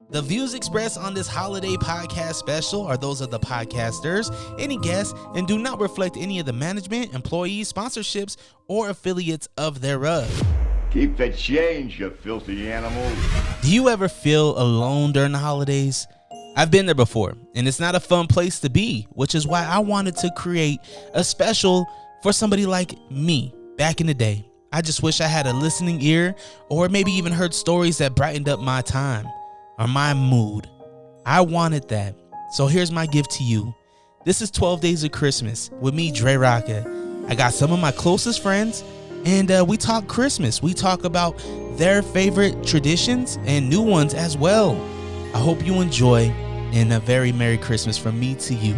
The views expressed on this holiday podcast special are those of the podcasters, any guests, and do not reflect any of the management, employees, sponsorships, or affiliates of thereof. Keep the change, you filthy animal. Do you ever feel alone during the holidays? I've been there before, and it's not a fun place to be, which is why I wanted to create a special for somebody like me back in the day. I just wish I had a listening ear, or maybe even heard stories that brightened up my time or my mood. I wanted that. So here's my gift to you. This is 12 Days of Christmas with me, DreRawka. I got some of my closest friends, and we talk Christmas. We talk about their favorite traditions and new ones as well. I hope you enjoy, and a very Merry Christmas from me to you.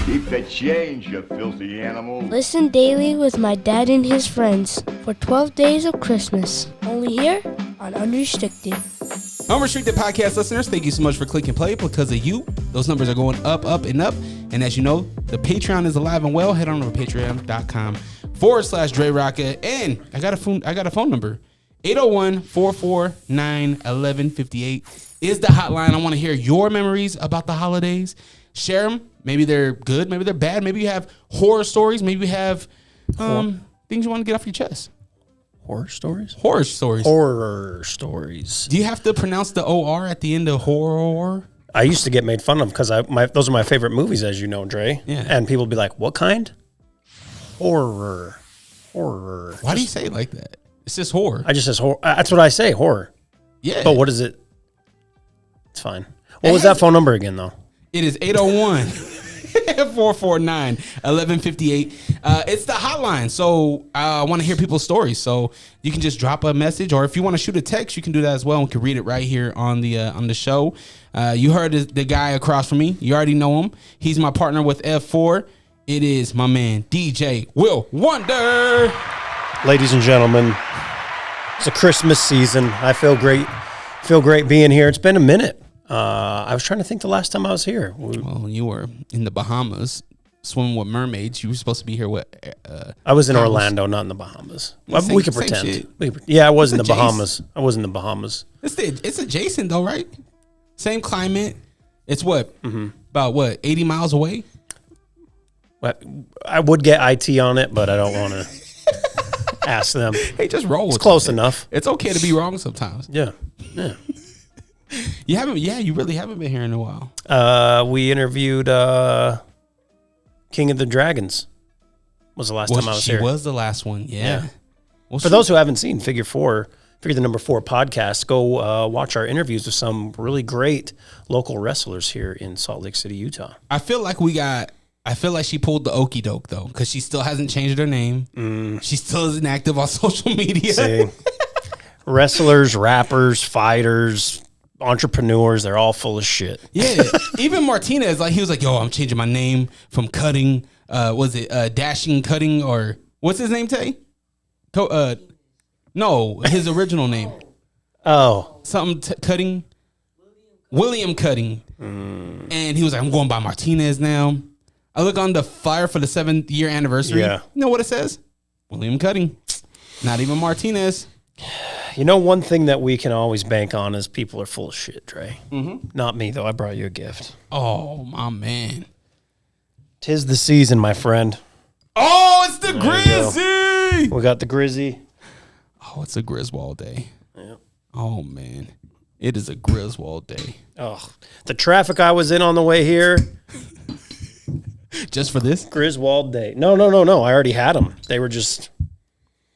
Keep the change, you filthy animal. Listen daily with my dad and his friends for 12 Days of Christmas. Only here on Unrestricted. Unrestricted Podcast listeners, thank you so much for clicking play. Because of you, those numbers are going up, up, and up. And as you know, the Patreon is alive and well. Head on over to patreon.com/DreRawka. And I got a phone number. 801-449-1158 is the hotline. I want to hear your memories about the holidays. Share them. Maybe they're good. Maybe they're bad. Maybe you have horror stories. Maybe you have things you want to get off your chest. Horror stories? Horror stories. Horror stories. Do you have to pronounce the O-R at the end of horror? I used to get made fun of because those are my favorite movies, as you know, Dre. Yeah. And people would be like, what kind? Horror. Why do you say it like that? It's just horror. I just says horror. That's what I say, horror. Yeah. But what is it? It's fine. What was that phone number again, though? It is 801-449-1158. It's the hotline. So I want to hear people's stories. So you can just drop a message, or if you want to shoot a text, you can do that as well. We can read it right here on the show. You heard the guy across from me. You already know him. He's my partner with F4. It is my man, DJ Will Wonder. Ladies and gentlemen, it's a Christmas season. I feel great being here. It's been a minute. I was trying to think the last time I was here. Well, you were in the Bahamas swimming with mermaids. You were supposed to be here with... I was in Orlando, not in the Bahamas. We could pretend. I was in the Bahamas. I was in the Bahamas. It's adjacent though, right? Same climate. It's about 80 miles away? I would get IT on it, but I don't want to ask them. Hey, just roll with it. It's close enough. It's okay to be wrong sometimes. Yeah. You really haven't been here in a while. We interviewed King of the Dragons. Was the last time I was here. She was the last one, yeah. Well, for those who haven't seen Figure the Number 4 podcast, go watch our interviews with some really great local wrestlers here in Salt Lake City, Utah. I feel like she pulled the okie doke though, because she still hasn't changed her name. She still isn't active on social media. See, wrestlers, rappers, fighters, entrepreneurs, they're all full of shit. Yeah. Even Martinez, he was like, yo, I'm changing my name from Cutting. Dashing Cutting, or what's his name, Tay? No, his original name. Oh. Something Cutting. William Cutting. And he was like, I'm going by Martinez now. I look on the flyer for the 7th year anniversary. Yeah. You know what it says? William Cutting. Not even Martinez. You know, one thing that we can always bank on is people are full of shit, Dre. Mm-hmm. Not me, though. I brought you a gift. Oh, my man. 'Tis the season, my friend. Oh, it's the Grizzy. We got the Grizzy. Oh, it's a Griswold day. Yeah. Oh, man. It is a Griswold day. Oh, the traffic I was in on the way here. Just for this? Griswold day. No. I already had them. They were just...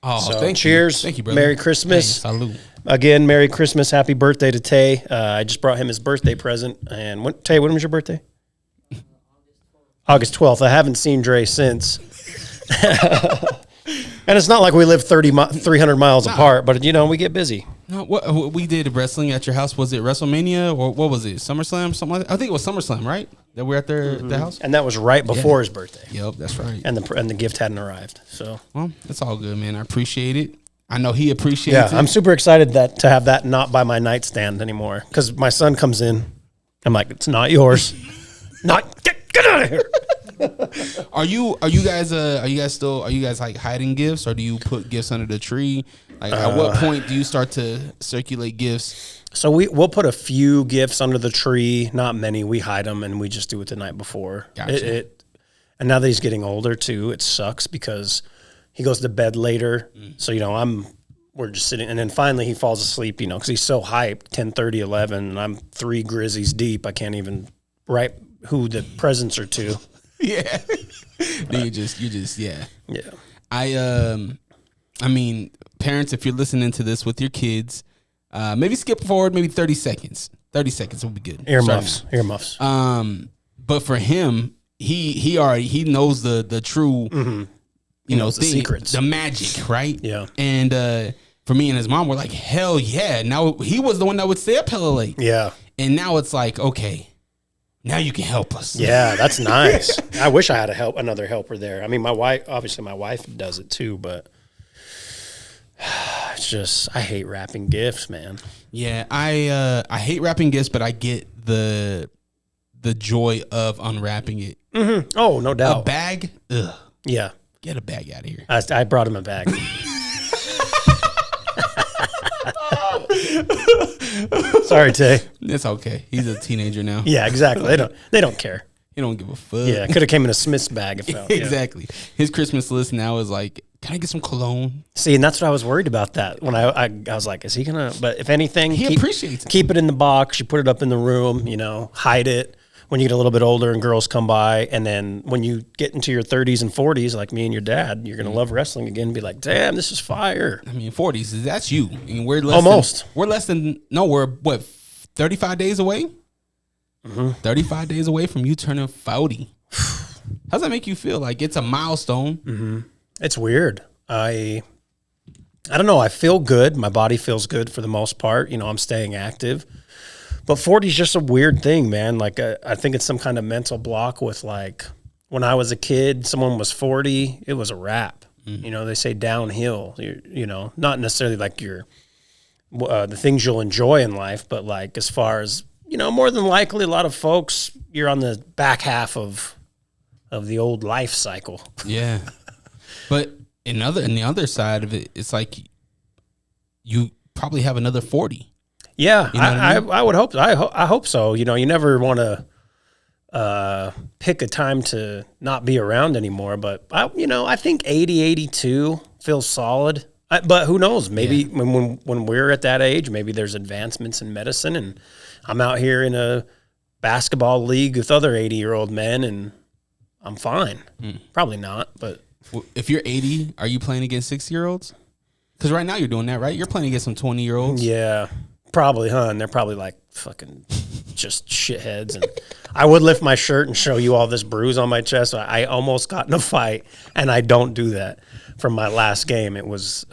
Oh, so, thank cheers. Thank you, brother. Merry Christmas. Hey, salute. Again, Merry Christmas. Happy birthday to Tay. I just brought him his birthday present. And Tay, when was your birthday? August 12th. I haven't seen Dre since. And it's not like we live 300 miles apart, but, we get busy. No, what we did wrestling at your house, was it WrestleMania or what was it? SummerSlam? Something like that? I think it was SummerSlam, right? That we're at the house? And that was right before his birthday. Yep, that's right. And the gift hadn't arrived. So, well, it's all good, man. I appreciate it. I know he appreciates it. Yeah, I'm super excited to have that not by my nightstand anymore. Because my son comes in, I'm like, it's not yours. Not get out of here. Are you guys like hiding gifts, or do you put gifts under the tree? Like at what point do you start to circulate gifts? So we'll put a few gifts under the tree, not many. We hide them and we just do it the night before. Gotcha. And now that he's getting older too, it sucks because he goes to bed later. So, we're just sitting, and then finally he falls asleep, because he's so hyped, 10:30, 11, and I'm 3 Grizzies deep. I can't even write who the presents are to. Yeah. You just yeah. Yeah. I mean, parents, if you're listening to this with your kids, maybe skip forward maybe 30 seconds. 30 seconds will be good. Earmuffs. But for him, he knows the true, the secrets, the magic, right? Yeah. And for me and his mom, we're like, hell yeah. Now he was the one that would stay up hella late. Yeah. And now it's like, okay, now you can help us. Yeah, that's nice. I wish I had another helper there. I mean, my wife does it too, but it's just, I hate wrapping gifts, man. Yeah, I hate wrapping gifts, but I get the joy of unwrapping it. Mm-hmm. Oh, no doubt. A bag? Ugh. Yeah. Get a bag out of here. I brought him a bag. Sorry, Tay. It's okay. He's a teenager now. Yeah, exactly. They don't care. He don't give a fuck. Yeah, could have came in a Smith's bag. Exactly. His Christmas list now is like, can I get some cologne? See, and that's what I was worried about that. When I was like, is he going to, but if anything, he appreciates it. Keep it in the box. You put it up in the room, hide it when you get a little bit older and girls come by. And then when you get into your 30s and 40s, like me and your dad, you're going to love wrestling again and be like, damn, this is fire. I mean, 40s, that's you. And we're we're what, 35 days away? Mm-hmm. 35 days away from you turning 40. How's that make you feel? Like it's a milestone. Mm-hmm. It's weird. I don't know. I feel good. My body feels good for the most part. I'm staying active. But 40 is just a weird thing, man. Like I think it's some kind of mental block with like when I was a kid, someone was 40, it was a wrap. Mm-hmm. They say downhill. Not necessarily like the things you'll enjoy in life, but like as far as more than likely, a lot of folks, you're on the back half of the old life cycle. Yeah. But in the other side of it, it's like you probably have another 40. Yeah, I would hope. I hope so. You never want to pick a time to not be around anymore. But I think 80, 82 feels solid. But who knows? Maybe when we're at that age, maybe there's advancements in medicine, and I'm out here in a basketball league with other 80-year-old men, and I'm fine. Probably not, but. If you're 80, are you playing against 60-year-olds? Because right now you're doing that, right? You're playing against some 20-year-olds. Yeah, probably, huh? And they're probably like fucking just shitheads. And I would lift my shirt and show you all this bruise on my chest. I almost got in a fight, and I don't do that. From my last game, it was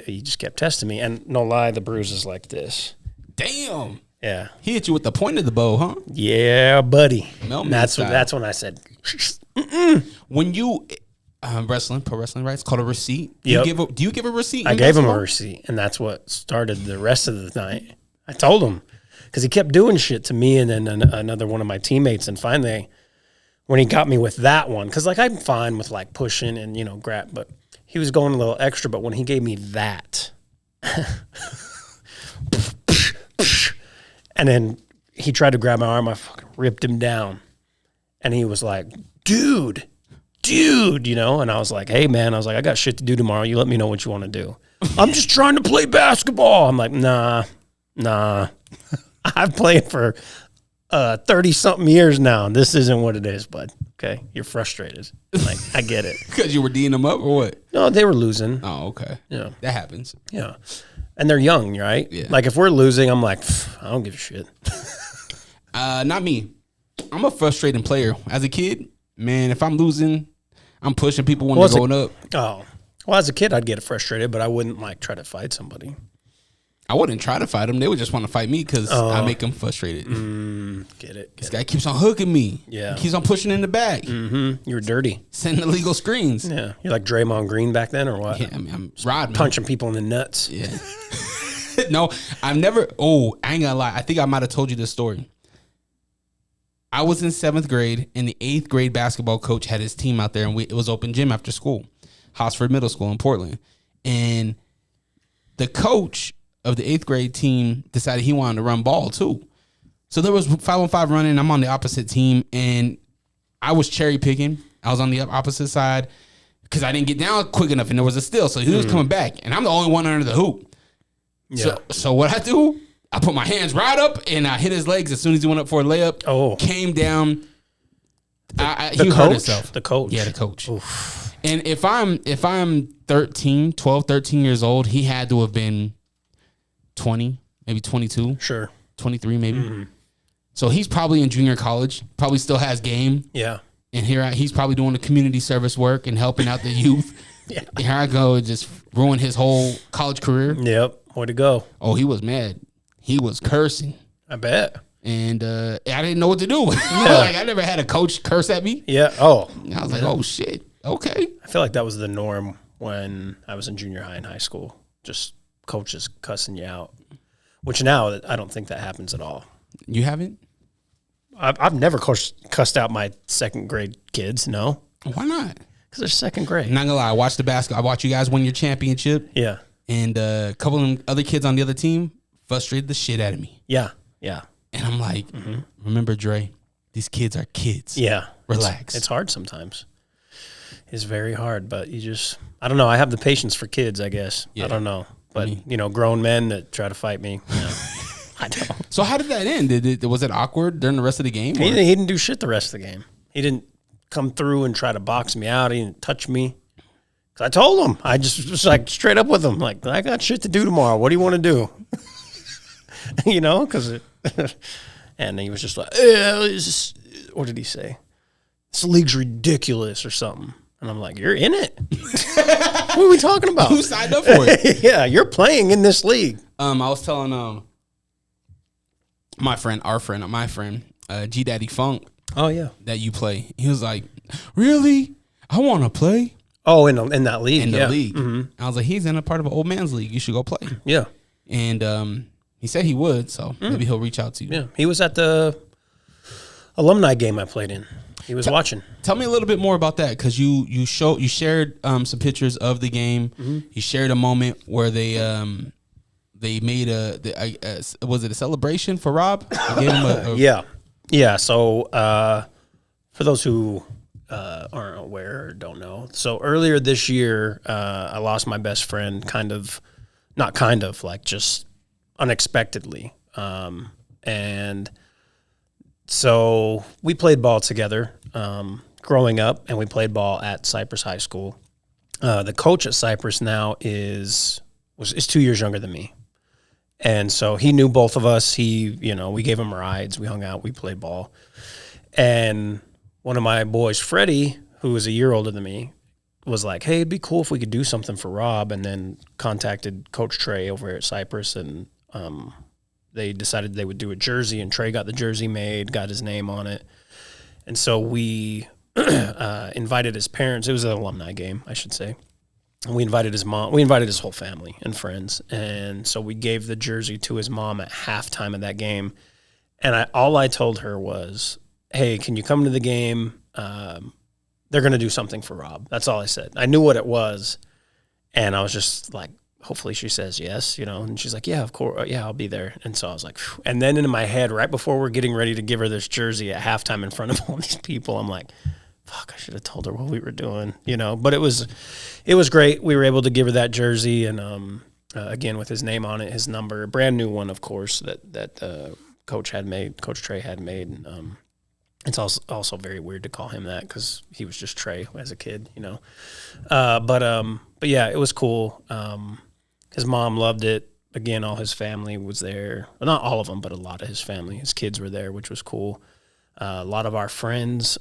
he just kept testing me. And no lie, the bruise is like this. Damn. Yeah. He hit you with the point of the bow, huh? Yeah, buddy. That's when I said. When you... pro wrestling, right? It's called a receipt. Do you give a receipt? I gave him a receipt, and that's what started the rest of the night. I told him because he kept doing shit to me and then another one of my teammates. And finally, when he got me with that one, because like I'm fine with like pushing and grab, but he was going a little extra. But when he gave me that, and then he tried to grab my arm, I fucking ripped him down, and he was like, dude, and I was like, hey, man, I got shit to do tomorrow. You let me know what you want to do. I'm just trying to play basketball. I'm like, nah. I've played for 30-something years now. This isn't what it is, bud. Okay? You're frustrated. Like, I get it. Because you were D'ing them up or what? No, they were losing. Oh, okay. Yeah. That happens. Yeah. And they're young, right? Yeah. Like, if we're losing, I'm like, I don't give a shit. Not me. I'm a frustrating player. As a kid, man, if I'm losing... I'm pushing people when they're going up. Oh. Well, as a kid, I'd get frustrated, but I wouldn't, like, try to fight somebody. I wouldn't try to fight them. They would just want to fight me because I make them frustrated. Get it. This guy keeps on hooking me. Yeah. He keeps on pushing in the back. Mm-hmm. You're dirty. Sending illegal screens. Yeah. You're like Draymond Green back then or what? Yeah, I mean, I'm Rodman. Punching people in the nuts. Yeah. No, I've never... Oh, I ain't gonna lie. I think I might have told you this story. I was in 7th grade, and the 8th grade basketball coach had his team out there, and it was open gym after school, Hosford Middle School in Portland. And the coach of the 8th grade team decided he wanted to run ball too. So there was 5-on-5 running. I'm on the opposite team, and I was cherry picking. I was on the opposite side because I didn't get down quick enough, and there was a steal. So he was coming back, and I'm the only one under the hoop. Yeah. So what I do, I put my hands right up, and I hit his legs as soon as he went up for a layup. Oh. Came down. He hurt himself. The coach? Yeah, the coach. Oof. And if I'm 12, 13 years old, he had to have been 20, maybe 22. Sure. 23 maybe. Mm-hmm. So he's probably in junior college, probably still has game. Yeah. And he's probably doing the community service work and helping out the youth. Yeah. And here I go, just ruin his whole college career. Yep. Way to go. Oh, he was mad. He was cursing. I bet. And I didn't know what to do. Yeah. Like, I never had a coach curse at me. Yeah. Oh. And I was like, oh, shit. Okay. I feel like that was the norm when I was in junior high and high school. Just coaches cussing you out. Which now, I don't think that happens at all. You haven't? I've never cussed out my 2nd grade kids, no. Why not? Because they're 2nd grade. I'm not going to lie. I watched the basketball. I watched you guys win your championship. Yeah. And a couple of them other kids on the other team frustrated the shit out of me. Yeah. Yeah. And I'm like, remember, Dre, these kids are kids. Yeah. Relax. It's hard sometimes. It's very hard, but I don't know. I have the patience for kids, I guess. Yeah. I don't know. But, grown men that try to fight me, I don't. So how did that end? Was it awkward during the rest of the game? He didn't do shit the rest of the game. He didn't come through and try to box me out. He didn't touch me. Cause I told him. I just was like straight up with him. Like, I got shit to do tomorrow. What do you want to do? And he was just like, what did he say? This league's ridiculous or something. And I'm like, you're in it. What are we talking about? Who signed up for it? Yeah, you're playing in this league. I was telling my friend, G Daddy Funk. Oh yeah, that you play. He was like, really? I want to play. Oh, in that league. In the league. Mm-hmm. I was like, he's in a part of an old man's league. You should go play. Yeah. And he said he would, so maybe he'll reach out to you. Yeah, he was at the alumni game I played in. He was watching. Tell me a little bit more about that, because you shared some pictures of the game. Mm-hmm. You shared a moment where they made was it a celebration for Rob? They gave him yeah. So for those who aren't aware or don't know, so earlier this year I lost my best friend, just unexpectedly, and so we played ball together growing up, and we played ball at Cypress High School. The coach at Cypress now is 2 years younger than me. And so he knew both of us. We gave him rides. We hung out. We played ball. And one of my boys, Freddie, who was a year older than me, was like, hey, it'd be cool if we could do something for Rob, and then contacted Coach Trey over at Cypress, and they decided they would do a jersey, and Trey got the jersey made, got his name on it. And so we invited his parents. It was an alumni game, I should say. And we invited his mom. We invited his whole family and friends. And so we gave the jersey to his mom at halftime of that game. And all I told her was, hey, can you come to the game? They're going to do something for Rob. That's all I said. I knew what it was. And I was just like, hopefully she says yes, And she's like, yeah, of course. Yeah, I'll be there. And so I was like, phew. And then in my head, right before we're getting ready to give her this jersey at halftime in front of all these people, I'm like, fuck, I should have told her what we were doing, But it was great. We were able to give her that jersey, and again, with his name on it, his number, a brand new one, of course, that Coach Trey had made. And, it's also very weird to call him that, because he was just Trey as a kid, But yeah, it was cool. His mom loved it. Again, all his family was there. Well, not all of them, but a lot of his family. His kids were there, which was cool. A lot of our friends.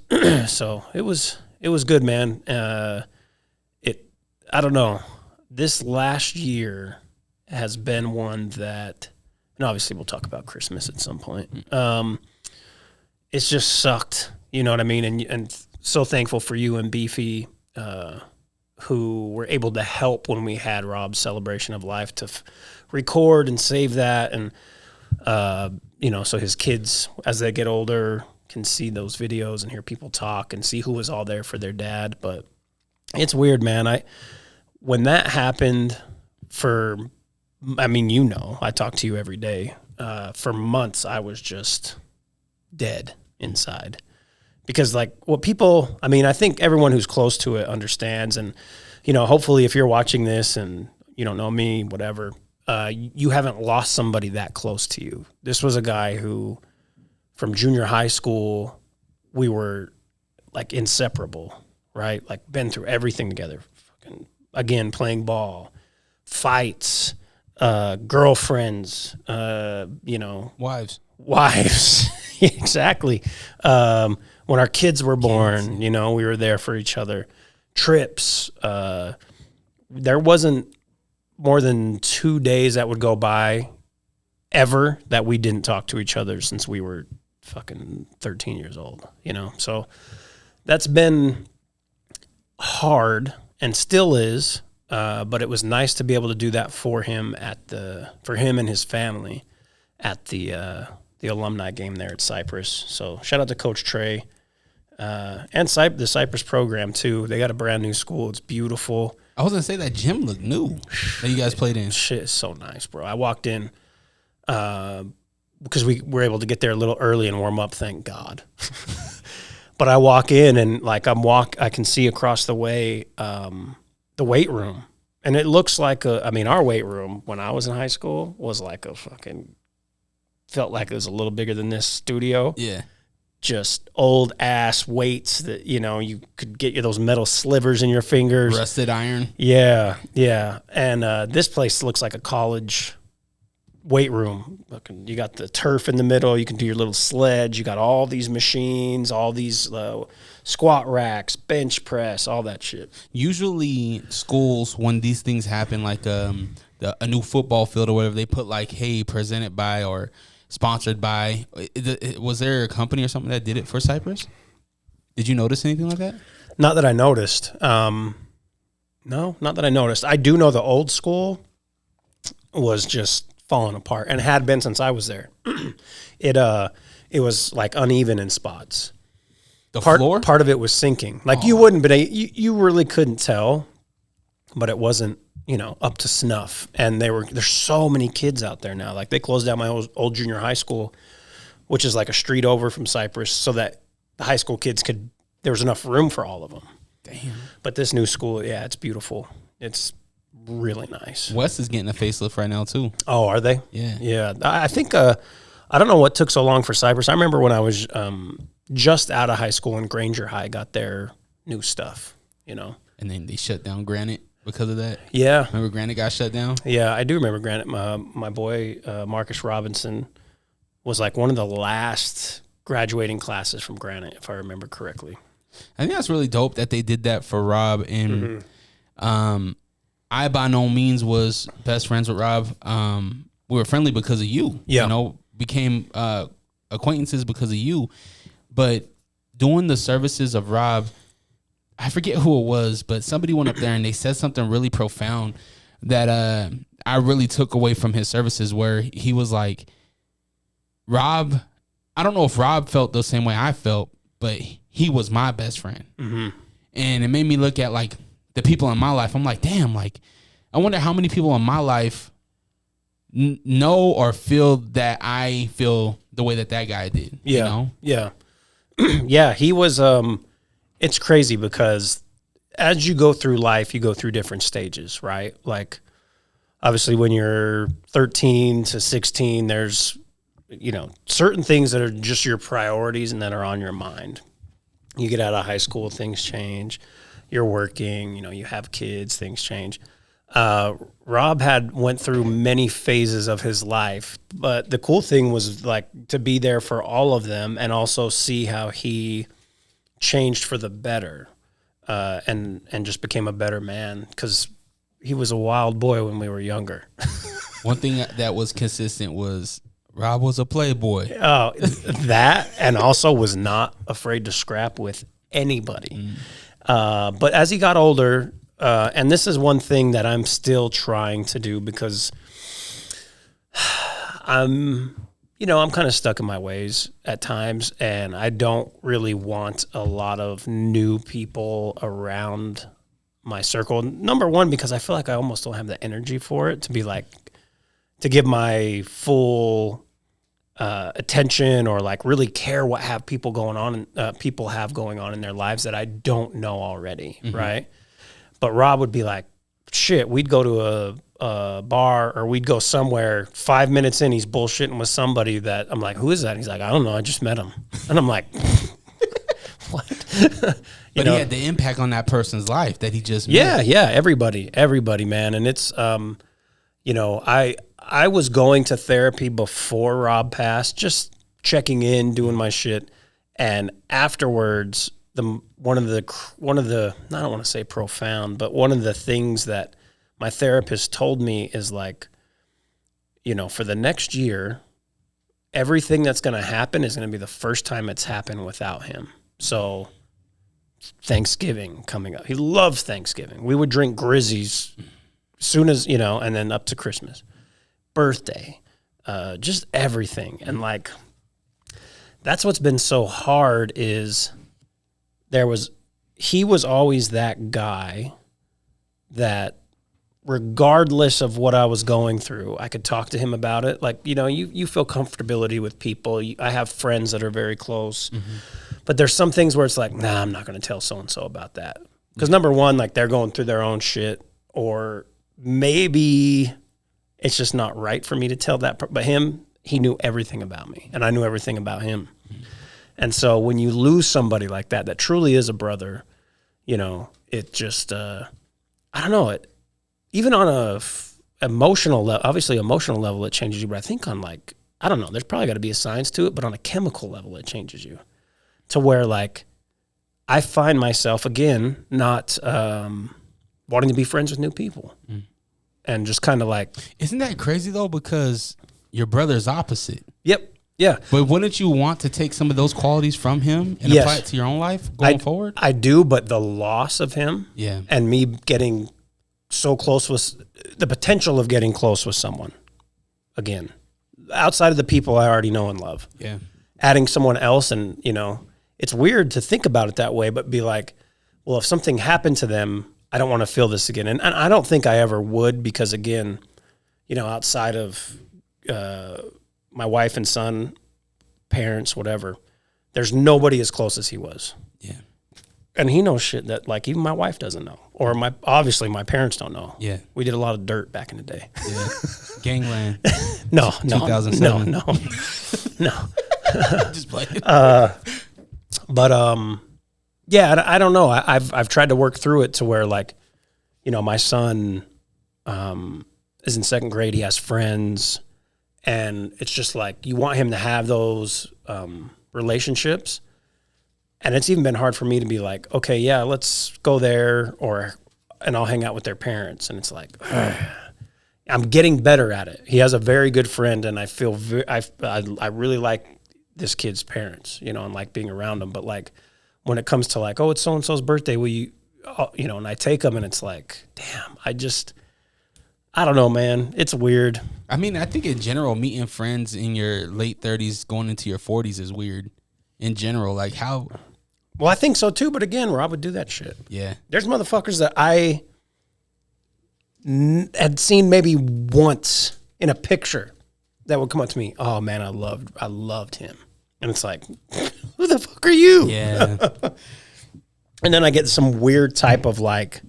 So it was good, man. I don't know. This last year has been one that, and obviously we'll talk about Christmas at some point. It's just sucked. You know what I mean? And so thankful for you and Beefy, who were able to help when we had Rob's celebration of life to record and save that. And, so his kids, as they get older, back and see those videos and hear people talk and see who was all there for their dad. But it's weird, man. When that happened I talk to you every day. For months, I was just dead inside. Because I think everyone who's close to it understands. And, hopefully if you're watching this and you don't know me, whatever, you haven't lost somebody that close to you. This was a guy who, from junior high school, we were like inseparable, right? Like been through everything together. Fucking, again, playing ball, fights, girlfriends, wives. Exactly. When our kids were born, we were there for each other. Trips. There wasn't more than 2 days that would go by ever that we didn't talk to each other since we were fucking 13 years old, So that's been hard and still is, but it was nice to be able to do that for him and his family at the alumni game there at Cypress. So shout out to Coach Trey and the Cypress program too. They got a brand new school. It's beautiful. I was gonna say that gym looked new that you guys played in. Shit is so nice, bro. I walked in because we were able to get there a little early and warm up, thank God. But I walk in and I can see across the way the weight room, and it looks like our weight room when I was in high school was like felt like it was a little bigger than this studio. Yeah. Just old ass weights that, you could get those metal slivers in your fingers. Rusted iron. Yeah. Yeah. And this place looks like a college weight room. You got the turf in the middle. You can do your little sledge. You got all these machines, all these squat racks, bench press, all that shit. Usually schools, when these things happen, like a new football field or whatever, they put like, hey, presented by or sponsored by. Was there a company or something that did it for Cypress? Did you notice anything like that? Not that I noticed. No, not that I noticed. I do know the old school was just falling apart and had been since I was there. It was like uneven in spots. The floor? Part of it was sinking. Like you wouldn't, but you really couldn't tell, but it wasn't, up to snuff. And there's so many kids out there now. Like they closed down my old junior high school, which is like a street over from Cypress, so that the high school kids there was enough room for all of them. Damn. But this new school, yeah, it's beautiful. It's really nice. West is getting a facelift right now too. Oh, are they? Yeah. Yeah. I think, I don't know what took so long for Cypress. I remember when I was just out of high school and Granger High got their new stuff, And then they shut down Granite because of that. Yeah. Remember Granite got shut down? Yeah, I do remember Granite. My boy, Marcus Robinson, was like one of the last graduating classes from Granite, if I remember correctly. I think that's really dope that they did that for Rob. And I by no means was best friends with Rob. We were friendly because of you. Yeah. Became acquaintances because of you. But doing the services of Rob, I forget who it was, but somebody went up there and they said something really profound that I really took away from his services, where he was like, Rob, I don't know if Rob felt the same way I felt, but he was my best friend. Mm-hmm. And it made me look at like the people in my life. I'm like, damn, like I wonder how many people in my life know or feel that I feel the way that guy did. Yeah. Yeah. Yeah. He was, it's crazy because as you go through life, you go through different stages, right? Like obviously when you're 13 to 16, there's, certain things that are just your priorities and that are on your mind. You get out of high school, things change. You're working, you have kids, things change. Rob went through many phases of his life, but the cool thing was like to be there for all of them and also see how he changed for the better, and just became a better man, because he was a wild boy when we were younger. One thing that was consistent was Rob was a playboy. Oh, that, and also was not afraid to scrap with anybody. But as he got older, and this is one thing that I'm still trying to do, because I'm I'm kind of stuck in my ways at times, and I don't really want a lot of new people around my circle. Number one, because I feel like I almost don't have the energy for it to give my full attention or like really care what people have going on in their lives that I don't know already, right? But Rob would be like, shit, we'd go to a bar or we'd go somewhere. 5 minutes in, he's bullshitting with somebody that I'm like, who is that? And he's like, I don't know, I just met him. And I'm like, what? But he had the impact on that person's life that he just met. Yeah, everybody, man. And it's, I was going to therapy before Rob passed, just checking in, doing my shit. And afterwards, one of the I don't want to say profound, but one of the things that my therapist told me is like, for the next year, everything that's going to happen is going to be the first time it's happened without him. So Thanksgiving coming up. He loves Thanksgiving. We would drink Grizzies soon as, and then up to Christmas. Birthday, just everything. And like, that's what's been so hard is he was always that guy that regardless of what I was going through, I could talk to him about it. Like, you feel comfortability with people. I have friends that are very close, but there's some things where it's like, nah, I'm not going to tell so-and-so about that. Because number one, like they're going through their own shit, or maybe it's just not right for me to tell that. But he knew everything about me, and I knew everything about him. And so when you lose somebody like that truly is a brother, it just, I don't know, even on a emotional level, obviously emotional level, it changes you. But I think on like, I don't know, there's probably got to be a science to it, but on a chemical level, it changes you to where like I find myself again, not wanting to be friends with new people and just kind of like. Isn't that crazy though? Because your brother's opposite. Yep. Yeah. But wouldn't you want to take some of those qualities from him and apply it to your own life going forward? I do, but the loss of him and me getting so close with the potential of getting close with someone again, outside of the people I already know and love. Yeah. Adding someone else and, it's weird to think about it that way, but be like, well, if something happened to them, I don't want to feel this again. And I don't think I ever would because again, outside of my wife and son, parents, whatever, there's nobody as close as he was. Yeah. And he knows shit that like even my wife doesn't know, or obviously my parents don't know. Yeah. We did a lot of dirt back in the day. Yeah. Gangland. No. 2007. No. Just play. But I don't know. I've tried to work through it to where like, my son is in second grade. He has friends. And it's just like, you want him to have those relationships. And it's even been hard for me to be like, okay, yeah, let's go there and I'll hang out with their parents. And it's like, I'm getting better at it. He has a very good friend and I feel I really like this kid's parents, and like being around them. But like when it comes to like, oh, it's so-and-so's birthday, will you, and I take them and it's like, damn, I don't know, man. It's weird. I mean, I think in general, meeting friends in your late 30s going into your 40s is weird. In general, like how... Well, I think so too, but again, Rob would do that shit. Yeah. There's motherfuckers that I had seen maybe once in a picture that would come up to me. Oh, man, I loved him. And it's like, who the fuck are you? Yeah. And then I get some weird type of like...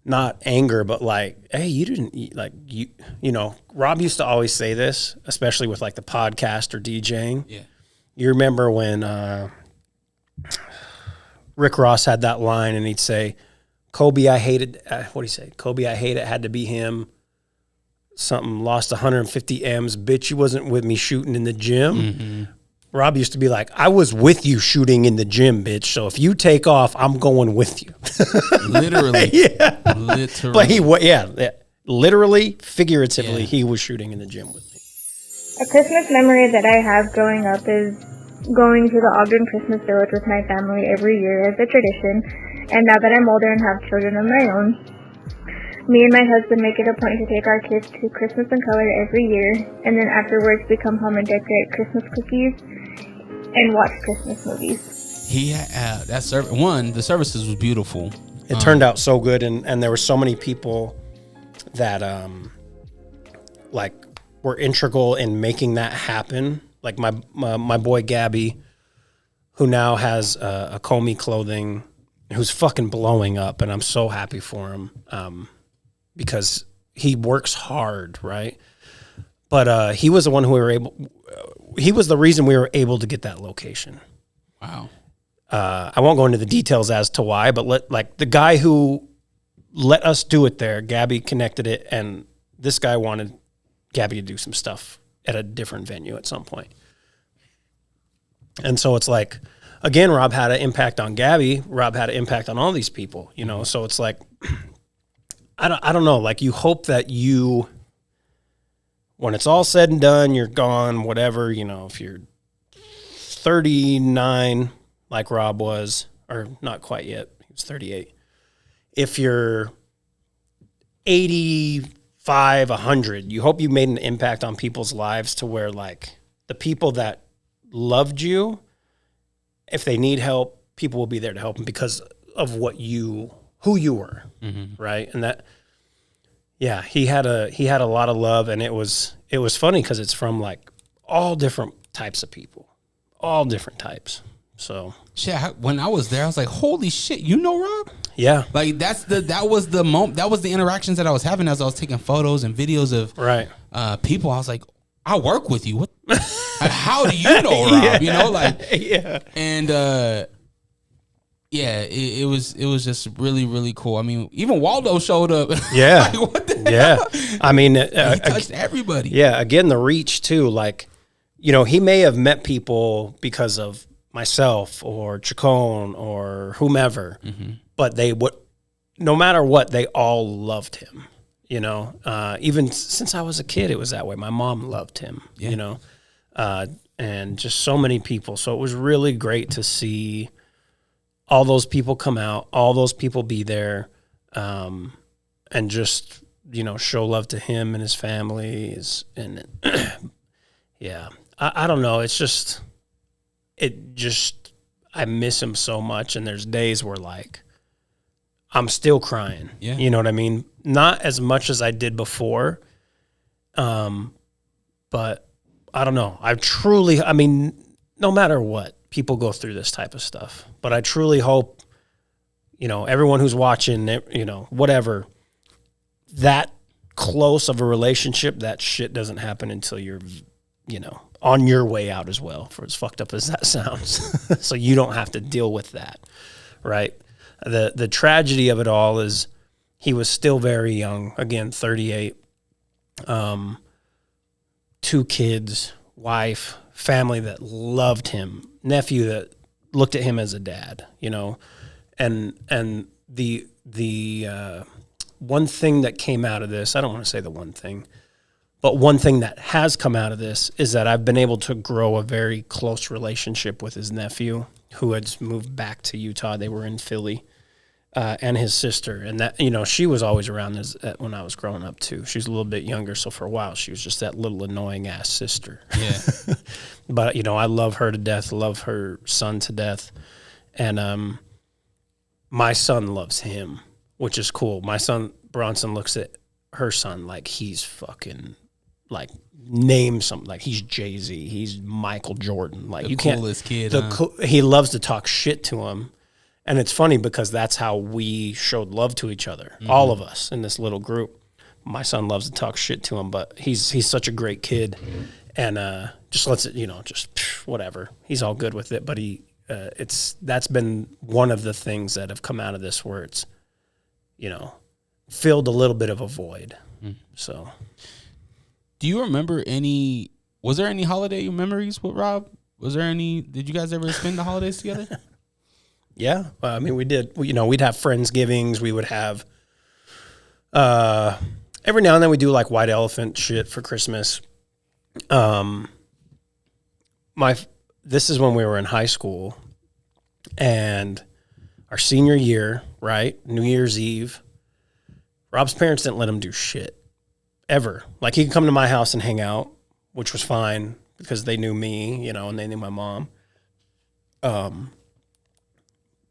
not anger, but like, hey, you didn't like Rob used to always say this, especially with like the podcast or DJing. Yeah. You remember when Rick Ross had that line and he'd say, Kobe, I hated, what'd he say? Kobe, I hate it, had to be him. Something, lost 150 M's. Bitch, you wasn't with me shooting in the gym. Mm-hmm. Rob used to be like, I was with you shooting in the gym, bitch. So if you take off, I'm going with you. Literally. Yeah. Literally. But literally, figuratively, he was shooting in the gym with me. A Christmas memory that I have growing up is going to the Ogden Christmas Village with my family every year as a tradition. And now that I'm older and have children of my own, Me and my husband make it a point to take our kids to Christmas in Color every year, and then afterwards we come home and decorate Christmas cookies and watch Christmas movies. He had that service. The services was beautiful. It turned out so good, and there were so many people that like were integral in making that happen. Like my boy Gabby, who now has a Comey Clothing, who's fucking blowing up, and I'm so happy for him because he works hard, right? But he was the one who he was the reason we were able to get that location. Wow. I won't go into the details as to why, but the guy who let us do it there, Gabby connected it, and this guy wanted Gabby to do some stuff at a different venue at some point. And so it's like, again, Rob had an impact on Gabby. Rob had an impact on all these people, you know? So it's like, I don't know. Like, you hope that when it's all said and done, you're gone, whatever, you know, if you're 39 like Rob was, or not quite yet, he was 38. If you're 85, 100, you hope you made an impact on people's lives to where, like, the people that loved you, if they need help, people will be there to help them because of who you were, right? And that, yeah, he had a lot of love, and it was funny because it's from like all different types of people, all different types. So yeah, when I was there, I was like, holy shit, you know Rob? Yeah, like that was the moment, that was the interactions that I was having as I was taking photos and videos of people. I was like, I work with you. What? How do you know Rob? Yeah. You know, like, yeah, and yeah, it was just really, really cool. I mean, even Waldo showed up. Yeah, like, what the hell? I mean, He touched everybody. Yeah, again, the reach too. Like, you know, he may have met people because of myself or Chacon or whomever, but they would, no matter what, they all loved him. You know, even since I was a kid, it was that way. My mom loved him. Yeah. You know, and just so many people. So it was really great to see all those people come out, all those people be there, and just, you know, show love to him and his family. And yeah, I don't know. It's just, I miss him so much. And there's days where, like, I'm still crying. Yeah. You know what I mean? Not as much as I did before. But I don't know. I mean, no matter what, people go through this type of stuff, but I truly hope, you know, everyone who's watching, you know, whatever, that close of a relationship, that shit doesn't happen until you're, you know, on your way out as well, for as fucked up as that sounds. So you don't have to deal with that. Right. The tragedy of it all is he was still very young, again, 38, 2 kids, wife, family that loved him, nephew that looked at him as a dad, you know, and the one thing that came out of this, I don't want to say the one thing, but one thing that has come out of this is that I've been able to grow a very close relationship with his nephew who had moved back to Utah. They were in Philly, and his sister. And that, you know, she was always around when I was growing up too. She's a little bit younger. So for a while, she was just that little annoying ass sister. Yeah. But, you know, I love her to death, love her son to death. And my son loves him, which is cool. My son, Bronson, looks at her son like he's fucking, like, name something, like he's Jay-Z, he's Michael Jordan. Like, you can't. Coolest kid. He loves to talk shit to him. And it's funny because that's how we showed love to each other, all of us in this little group. My son loves to talk shit to him, but he's such a great kid, and just lets it, you know, just whatever. He's all good with it, but that's been one of the things that have come out of this where it's, you know, filled a little bit of a void. So, do you remember was there any holiday memories with Rob? Did you guys ever spend the holidays together? Yeah, I mean, we did. You know, we'd have Friendsgivings. We would have every now and then we do like white elephant shit for Christmas. This is when we were in high school, and our senior year, right? New Year's Eve. Rob's parents didn't let him do shit ever. Like, he could come to my house and hang out, which was fine because they knew me, and they knew my mom.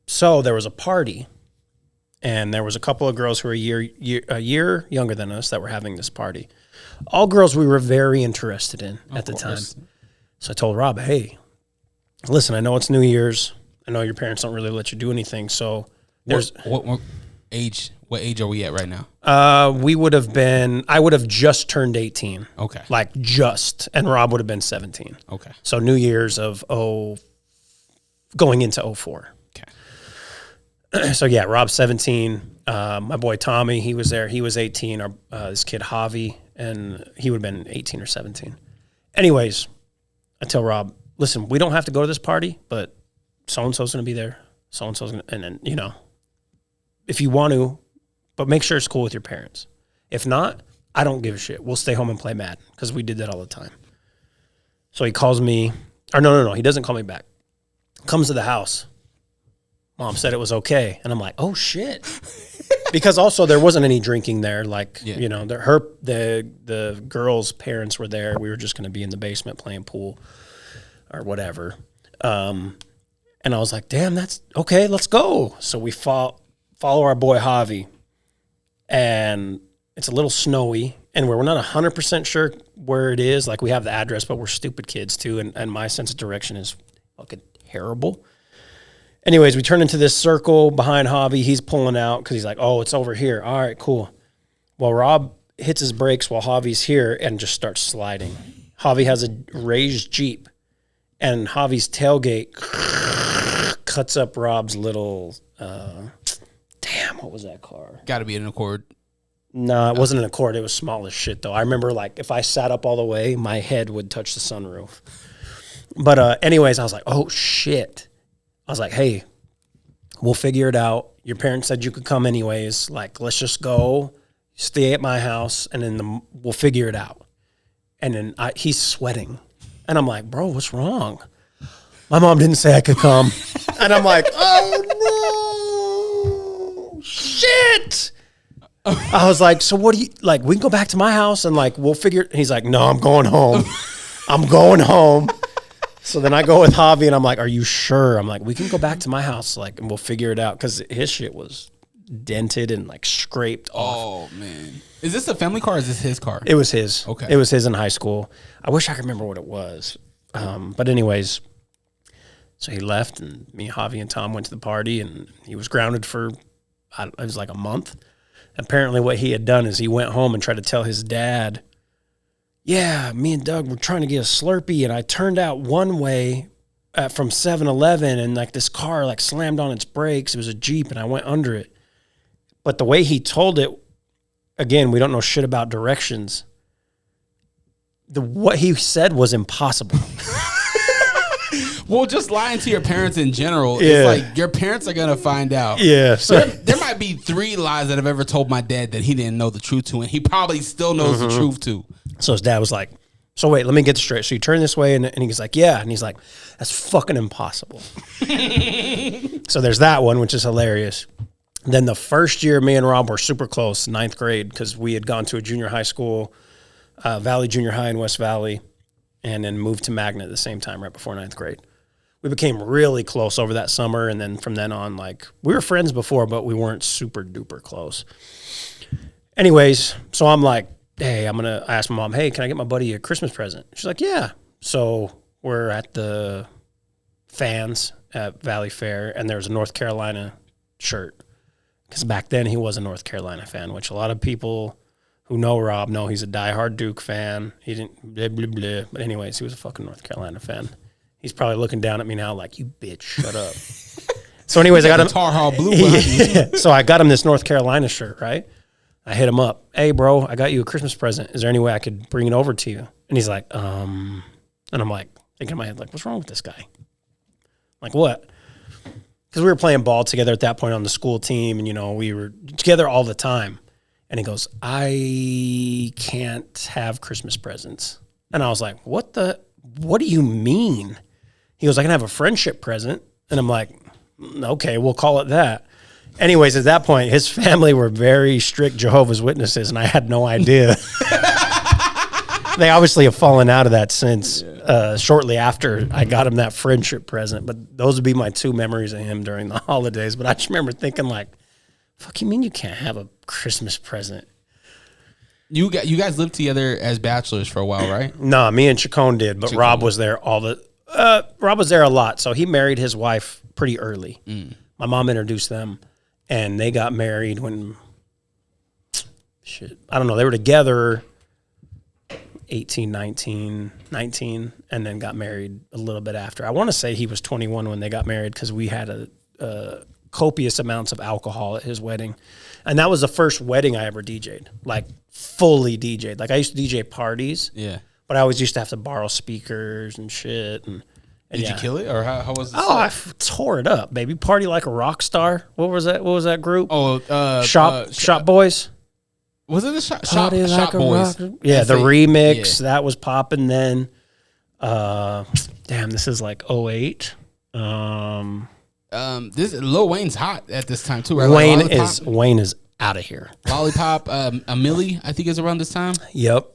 So there was a party, and there was a couple of girls who were a year younger than us that were having this party. All girls we were very interested in at the time. So I told Rob, hey, listen, I know it's New Year's. I know your parents don't really let you do anything. So there's what age are we at right now? I would have just turned 18. Okay. Like just, and Rob would have been 17. Okay. So New Year's of going into 04. Okay. So yeah, Rob's 17. My boy Tommy, he was there. He was 18. This kid Javi, and he would have been 18 or 17. Anyways, I tell Rob, listen, we don't have to go to this party, but so-and-so's going to be there. So-and-so's going to, and then, if you want to, but make sure it's cool with your parents. If not, I don't give a shit. We'll stay home and play Madden because we did that all the time. So he calls me, or no, he doesn't call me back. Comes to the house. Mom said it was okay. And I'm like, oh shit. Because also there wasn't any drinking there. Like, the girl's parents were there. We were just going to be in the basement playing pool or whatever. And I was like, damn, that's okay. Let's go. So we follow our boy Javi, and it's a little snowy, and we're not 100% sure where it is. Like, we have the address, but we're stupid kids too. And my sense of direction is fucking terrible. Anyways, we turn into this circle behind Javi. He's pulling out because he's like, oh, it's over here. All right, cool. Well, Rob hits his brakes while Javi's here and just starts sliding. Javi has a raised Jeep, and Javi's tailgate cuts up Rob's little, what was that car? Got to be an Accord. No, it wasn't an Accord. It was small as shit, though. I remember, like, if I sat up all the way, my head would touch the sunroof. But anyways, I was like, oh, shit. I was like, hey, we'll figure it out. Your parents said you could come anyways. Like, let's just go, stay at my house, and then we'll figure it out. And then he's sweating. And I'm like, bro, what's wrong? My mom didn't say I could come. And I'm like, oh, no, shit. I was like, so what do you, like, we can go back to my house and, like, we'll figure. He's like, no, I'm going home. I'm going home. So then I go with Javi, and I'm like, are you sure? I'm like, we can go back to my house, like, and we'll figure it out. Because his shit was dented and, like, scraped off. Oh, man. Is this a family car or is this his car? It was his. Okay. It was his in high school. I wish I could remember what it was. But anyways, so he left, and me, Javi, and Tom went to the party, and he was grounded for, it was like a month. Apparently what he had done is he went home and tried to tell his dad, yeah, me and Doug were trying to get a Slurpee, and I turned out one way from 7-Eleven, and like this car like slammed on its brakes. It was a Jeep, and I went under it. But the way he told it, again, we don't know shit about directions. What he said was impossible. Well, just lying to your parents in general, Yeah. it's like your parents are going to find out. Yeah. So There might be 3 lies that I've ever told my dad that he didn't know the truth to, and he probably still knows the truth to. So his dad was like, so wait, let me get this straight. So you turn this way, and he's like, yeah. And he's like, that's fucking impossible. So there's that one, which is hilarious. Then the first year, me and Rob were super close, 9th grade, because we had gone to a junior high school, Valley Junior High in West Valley, and then moved to Magnet at the same time, right before 9th grade. We became really close over that summer, and then from then on, like, we were friends before, but we weren't super duper close. Anyways, so I'm like, hey, I'm going to ask my mom, hey, can I get my buddy a Christmas present? She's like, yeah. So we're at the Fans at Valley Fair, and there's a North Carolina shirt. Because back then he was a North Carolina fan, which a lot of people who know Rob know he's a diehard Duke fan. He didn't blah, blah, blah. But anyways, he was a fucking North Carolina fan. He's probably looking down at me now like, you bitch, shut up. So anyways, I got him. Tar Heel Blue behind you. So I got him this North Carolina shirt, right? I hit him up. Hey, bro, I got you a Christmas present. Is there any way I could bring it over to you? And he's like, and I'm like, thinking in my head, like, what's wrong with this guy? Like, what? Because we were playing ball together at that point on the school team, and, you know, we were together all the time. And he goes, I can't have Christmas presents. And I was like, what do you mean? He goes, I can have a friendship present. And I'm like, okay, we'll call it that. Anyways, at that point, his family were very strict Jehovah's Witnesses, and I had no idea. They obviously have fallen out of that since shortly after I got him that friendship present. But those would be my two memories of him during the holidays. But I just remember thinking, like, fuck you mean you can't have a Christmas present? You guys lived together as bachelors for a while, right? No, me and Chacon did, but Rob was there Rob was there a lot. So he married his wife pretty early. My mom introduced them, and they got married when, I don't know, they were together 18, 19, and then got married a little bit after. I want to say he was 21 when they got married because we had a copious amounts of alcohol at his wedding. And that was the first wedding I ever DJ'd, like fully DJ'd. Like I used to DJ parties, but I always used to have to borrow speakers and shit. And Did you kill it, or how was it? Oh, I tore it up, baby. Party like a rock star. What was that? What was that group? Oh, Shop Boys. Was it the Shop Boys? Yeah, the remix that was popping then. Damn, this is like 08. This Lil Wayne's hot at this time too, right? Wayne is out of here. Lollipop, a Millie, I think is around this time. Yep.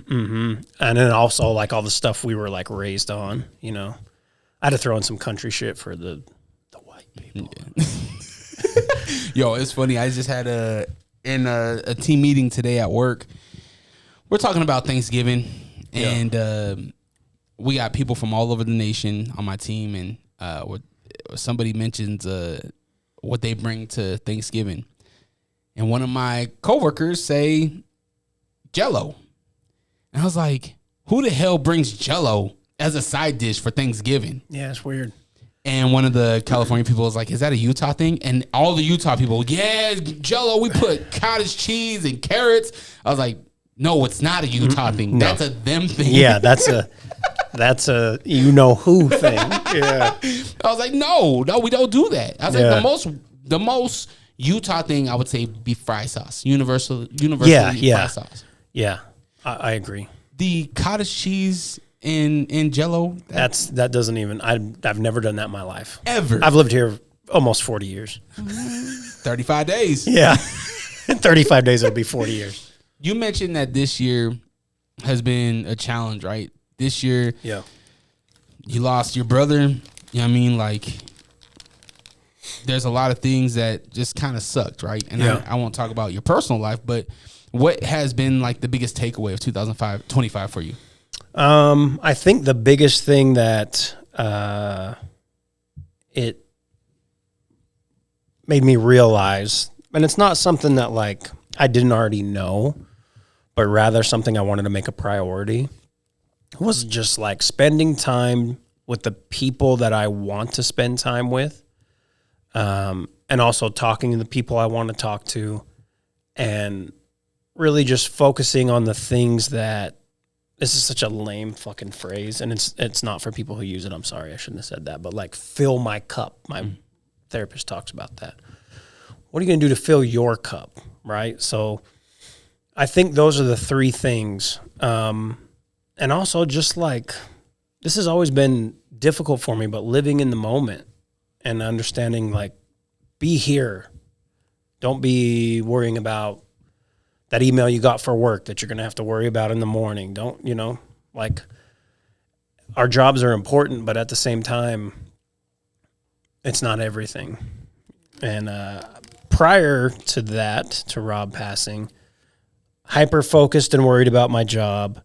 And then also like all the stuff we were like raised on, you know. I had to throw in some country shit for the white people. Yeah. Yo, it's funny. I just had a team meeting today at work. We're talking about Thanksgiving, and we got people from all over the nation on my team, and somebody mentions what they bring to Thanksgiving, and one of my coworkers say Jell-O, and I was like, "Who the hell brings Jell-O as a side dish for Thanksgiving?" Yeah, it's weird. And one of the California people was like, "Is that a Utah thing?" And all the Utah people, yeah, Jell-O, we put cottage cheese and carrots. I was like, no, it's not a Utah thing. No. That's a them thing. Yeah, that's a you know who thing. Yeah. I was like, no, we don't do that. I was like, the most Utah thing I would say be fry sauce. Universally fry sauce. Yeah, I agree. The cottage cheese in Jell-O, that doesn't even. I've never done that in my life ever. I've lived here almost 40 years. 35 days. Yeah, 35 days. It'll be 40 years. You mentioned that this year has been a challenge, right? This year, you lost your brother. You know what I mean? Like, there's a lot of things that just kind of sucked, right? And I won't talk about your personal life, but what has been like the biggest takeaway of 2025 for you? I think the biggest thing that it made me realize, and it's not something that like I didn't already know, but rather something I wanted to make a priority, was just like spending time with the people that I want to spend time with, and also talking to the people I want to talk to, and really just focusing on the things that, this is such a lame fucking phrase, and it's not for people who use it. I'm sorry, I shouldn't have said that, but like fill my cup. My therapist talks about that. What are you going to do to fill your cup, right? So I think those are the three things. And also just like, this has always been difficult for me, but living in the moment and understanding like, be here. Don't be worrying about that email you got for work that you're going to have to worry about in the morning. Don't, like, our jobs are important, but at the same time, it's not everything. And prior to that, to Rob passing, hyper-focused and worried about my job,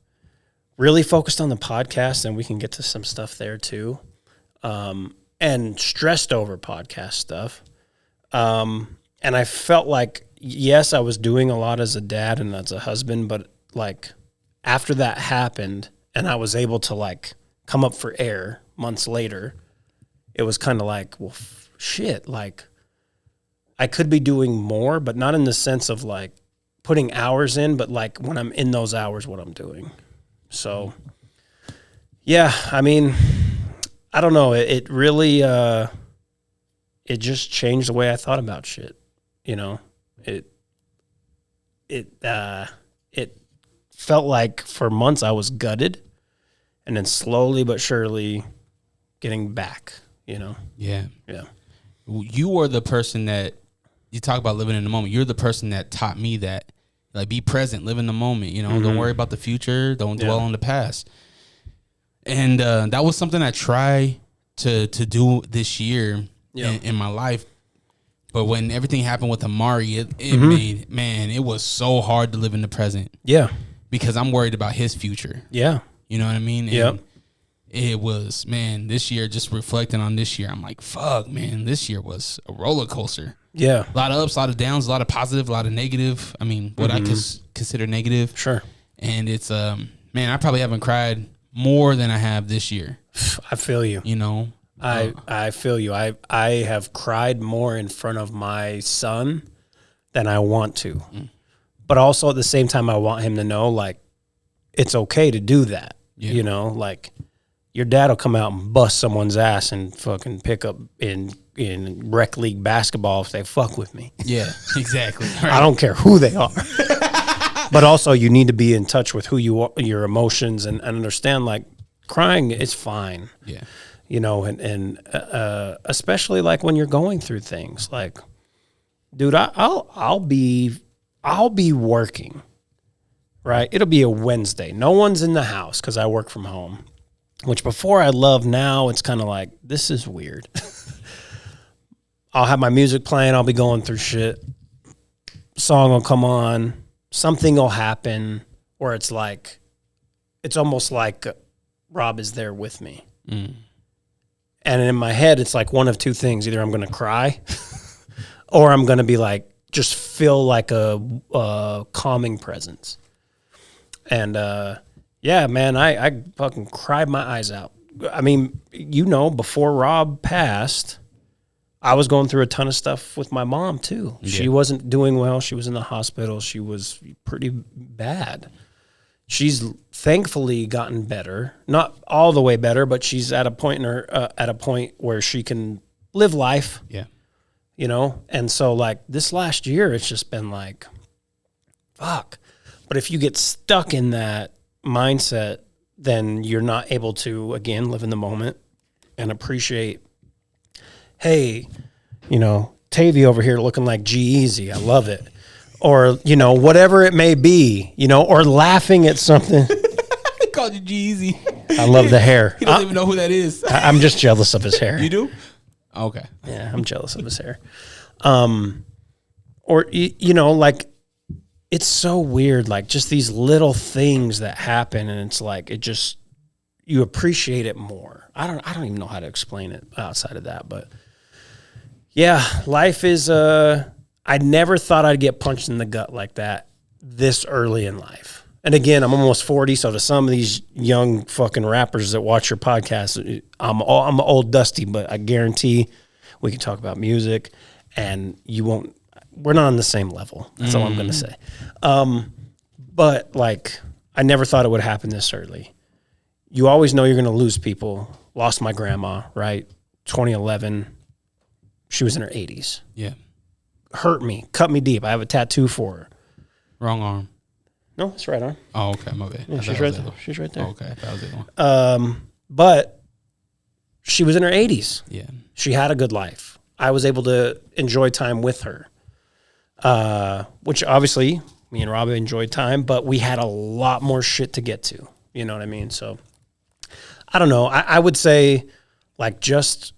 really focused on the podcast, and we can get to some stuff there too, and stressed over podcast stuff. And I felt like, yes, I was doing a lot as a dad and as a husband, but like after that happened and I was able to like come up for air months later, it was kind of like, well, shit, like I could be doing more, but not in the sense of like putting hours in, but like when I'm in those hours, what I'm doing. So yeah, I mean, I don't know. It really, it just changed the way I thought about shit. It felt like for months I was gutted, and then slowly but surely getting back, Yeah. Yeah. You were the person that you talk about living in the moment. You're the person that taught me that, like, be present, live in the moment. Don't worry about the future. Don't dwell on the past. And that was something I try to do this year in my life. But when everything happened with Amari, it was so hard to live in the present. Yeah. Because I'm worried about his future. Yeah. You know what I mean? And it was, man, this year, just reflecting on this year, I'm like, fuck, man, this year was a roller coaster. Yeah. A lot of ups, a lot of downs, a lot of positive, a lot of negative. I mean, what I consider negative. Sure. And it's, man, I probably haven't cried more than I have this year. I feel you. I feel you. I have cried more in front of my son than I want to. But also at the same time, I want him to know, like, it's okay to do that. Yeah. Like, your dad will come out and bust someone's ass and fucking pick up in rec league basketball if they fuck with me. Yeah, exactly. Right. I don't care who they are. But also, you need to be in touch with who you are, your emotions, and understand, like, crying is fine. Yeah. And especially like when you're going through things, like, dude, I'll be working, right? It'll be a Wednesday. No one's in the house because I work from home, which before I loved. Now it's kind of like, this is weird. I'll have my music playing. I'll be going through shit. Song will come on. Something will happen where it's like, it's almost like Rob is there with me. And in my head, it's like one of two things. Either I'm going to cry or I'm going to be like, just feel like a calming presence. And, yeah, man, I fucking cried my eyes out. I mean, before Rob passed, I was going through a ton of stuff with my mom too. Yeah. She wasn't doing well. She was in the hospital. She was pretty bad. She's thankfully gotten better, not all the way better, but she's at a point where she can live life. Yeah, And so, like, this last year, it's just been like, fuck. But if you get stuck in that mindset, then you're not able to, again, live in the moment and appreciate. Hey, Tavy over here looking like G-Eazy. I love it. Or, whatever it may be, or laughing at something. He called you G-Eazy. I love the hair. He doesn't even know who that is. I'm just jealous of his hair. You do? Okay. Yeah, I'm jealous of his hair. Or, like, it's so weird, like, just these little things that happen, and it's like, you appreciate it more. I don't even know how to explain it outside of that, but yeah, life is, I never thought I'd get punched in the gut like that this early in life. And again, I'm almost 40, so to some of these young fucking rappers that watch your podcast, I'm old dusty, but I guarantee we can talk about music, and we're not on the same level. That's all I'm going to say. But, like, I never thought it would happen this early. You always know you're going to lose people. Lost my grandma, right? 2011. She was in her 80s. Yeah. Hurt me, cut me deep. I have a tattoo for her. Wrong arm. No, it's right arm. Oh, okay, my bad. Yeah, she's right there. She's right there. Oh, okay, that was the one. But she was in her 80s. Yeah. She had a good life. I was able to enjoy time with her, which obviously me and Rob enjoyed time, but we had a lot more shit to get to. You know what I mean? So I don't know. I would say, like, just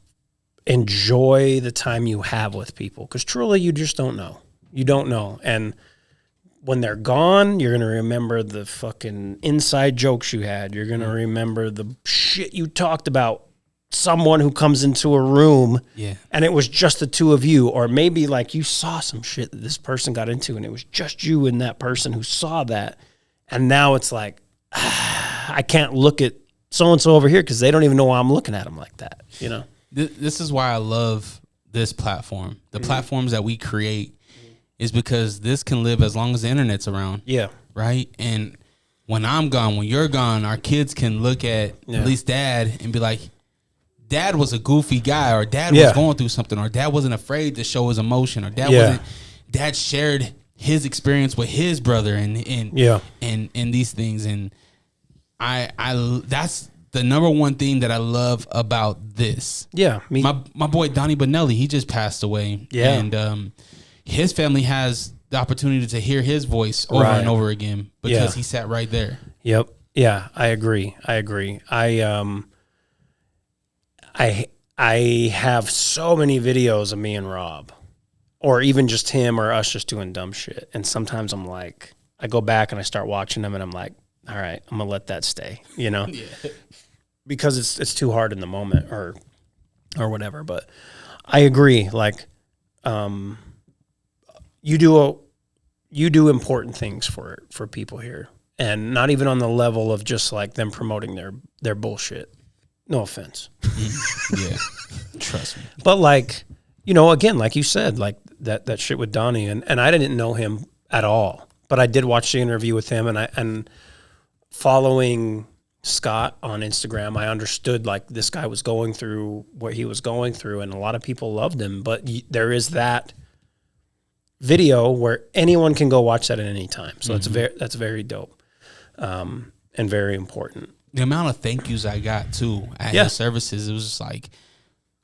enjoy the time you have with people, because truly you just don't know. You don't know. And when they're gone, you're going to remember the fucking inside jokes you had. You're going to remember the shit you talked about someone who comes into a room and it was just the two of you. Or maybe, like, you saw some shit that this person got into and it was just you and that person who saw that. And now it's like, I can't look at so-and-so over here because they don't even know why I'm looking at them like that, This is why I love this platform. The platforms that we create is because this can live as long as the internet's around. Yeah. Right? And when I'm gone, when you're gone, our kids can look at least Dad and be like, Dad was a goofy guy, or Dad was going through something, or Dad wasn't afraid to show his emotion, or Dad shared his experience with his brother and these things. And I that's the number one thing that I love about this. Yeah. My boy Donnie Bonelli, he just passed away. Yeah. And his family has the opportunity to hear his voice over and over again because he sat right there. Yep. Yeah, I agree. I have so many videos of me and Rob, or even just him or us just doing dumb shit. And sometimes I'm like, I go back and I start watching them and I'm like, all right, I'm going to let that stay, you know, because it's too hard in the moment or whatever. But I agree. Like, you do important things for people here, and not even on the level of just like them promoting their bullshit. No offense. Yeah. Trust me. But like, you know, again, like you said, like that shit with Donnie, and I didn't know him at all, but I did watch the interview with him, and following Scott on Instagram, I understood like this guy was going through what he was going through, and a lot of people loved him, but there is that video where anyone can go watch that at any time. So that's very dope, and very important. The amount of thank yous I got too at his services, it was just like,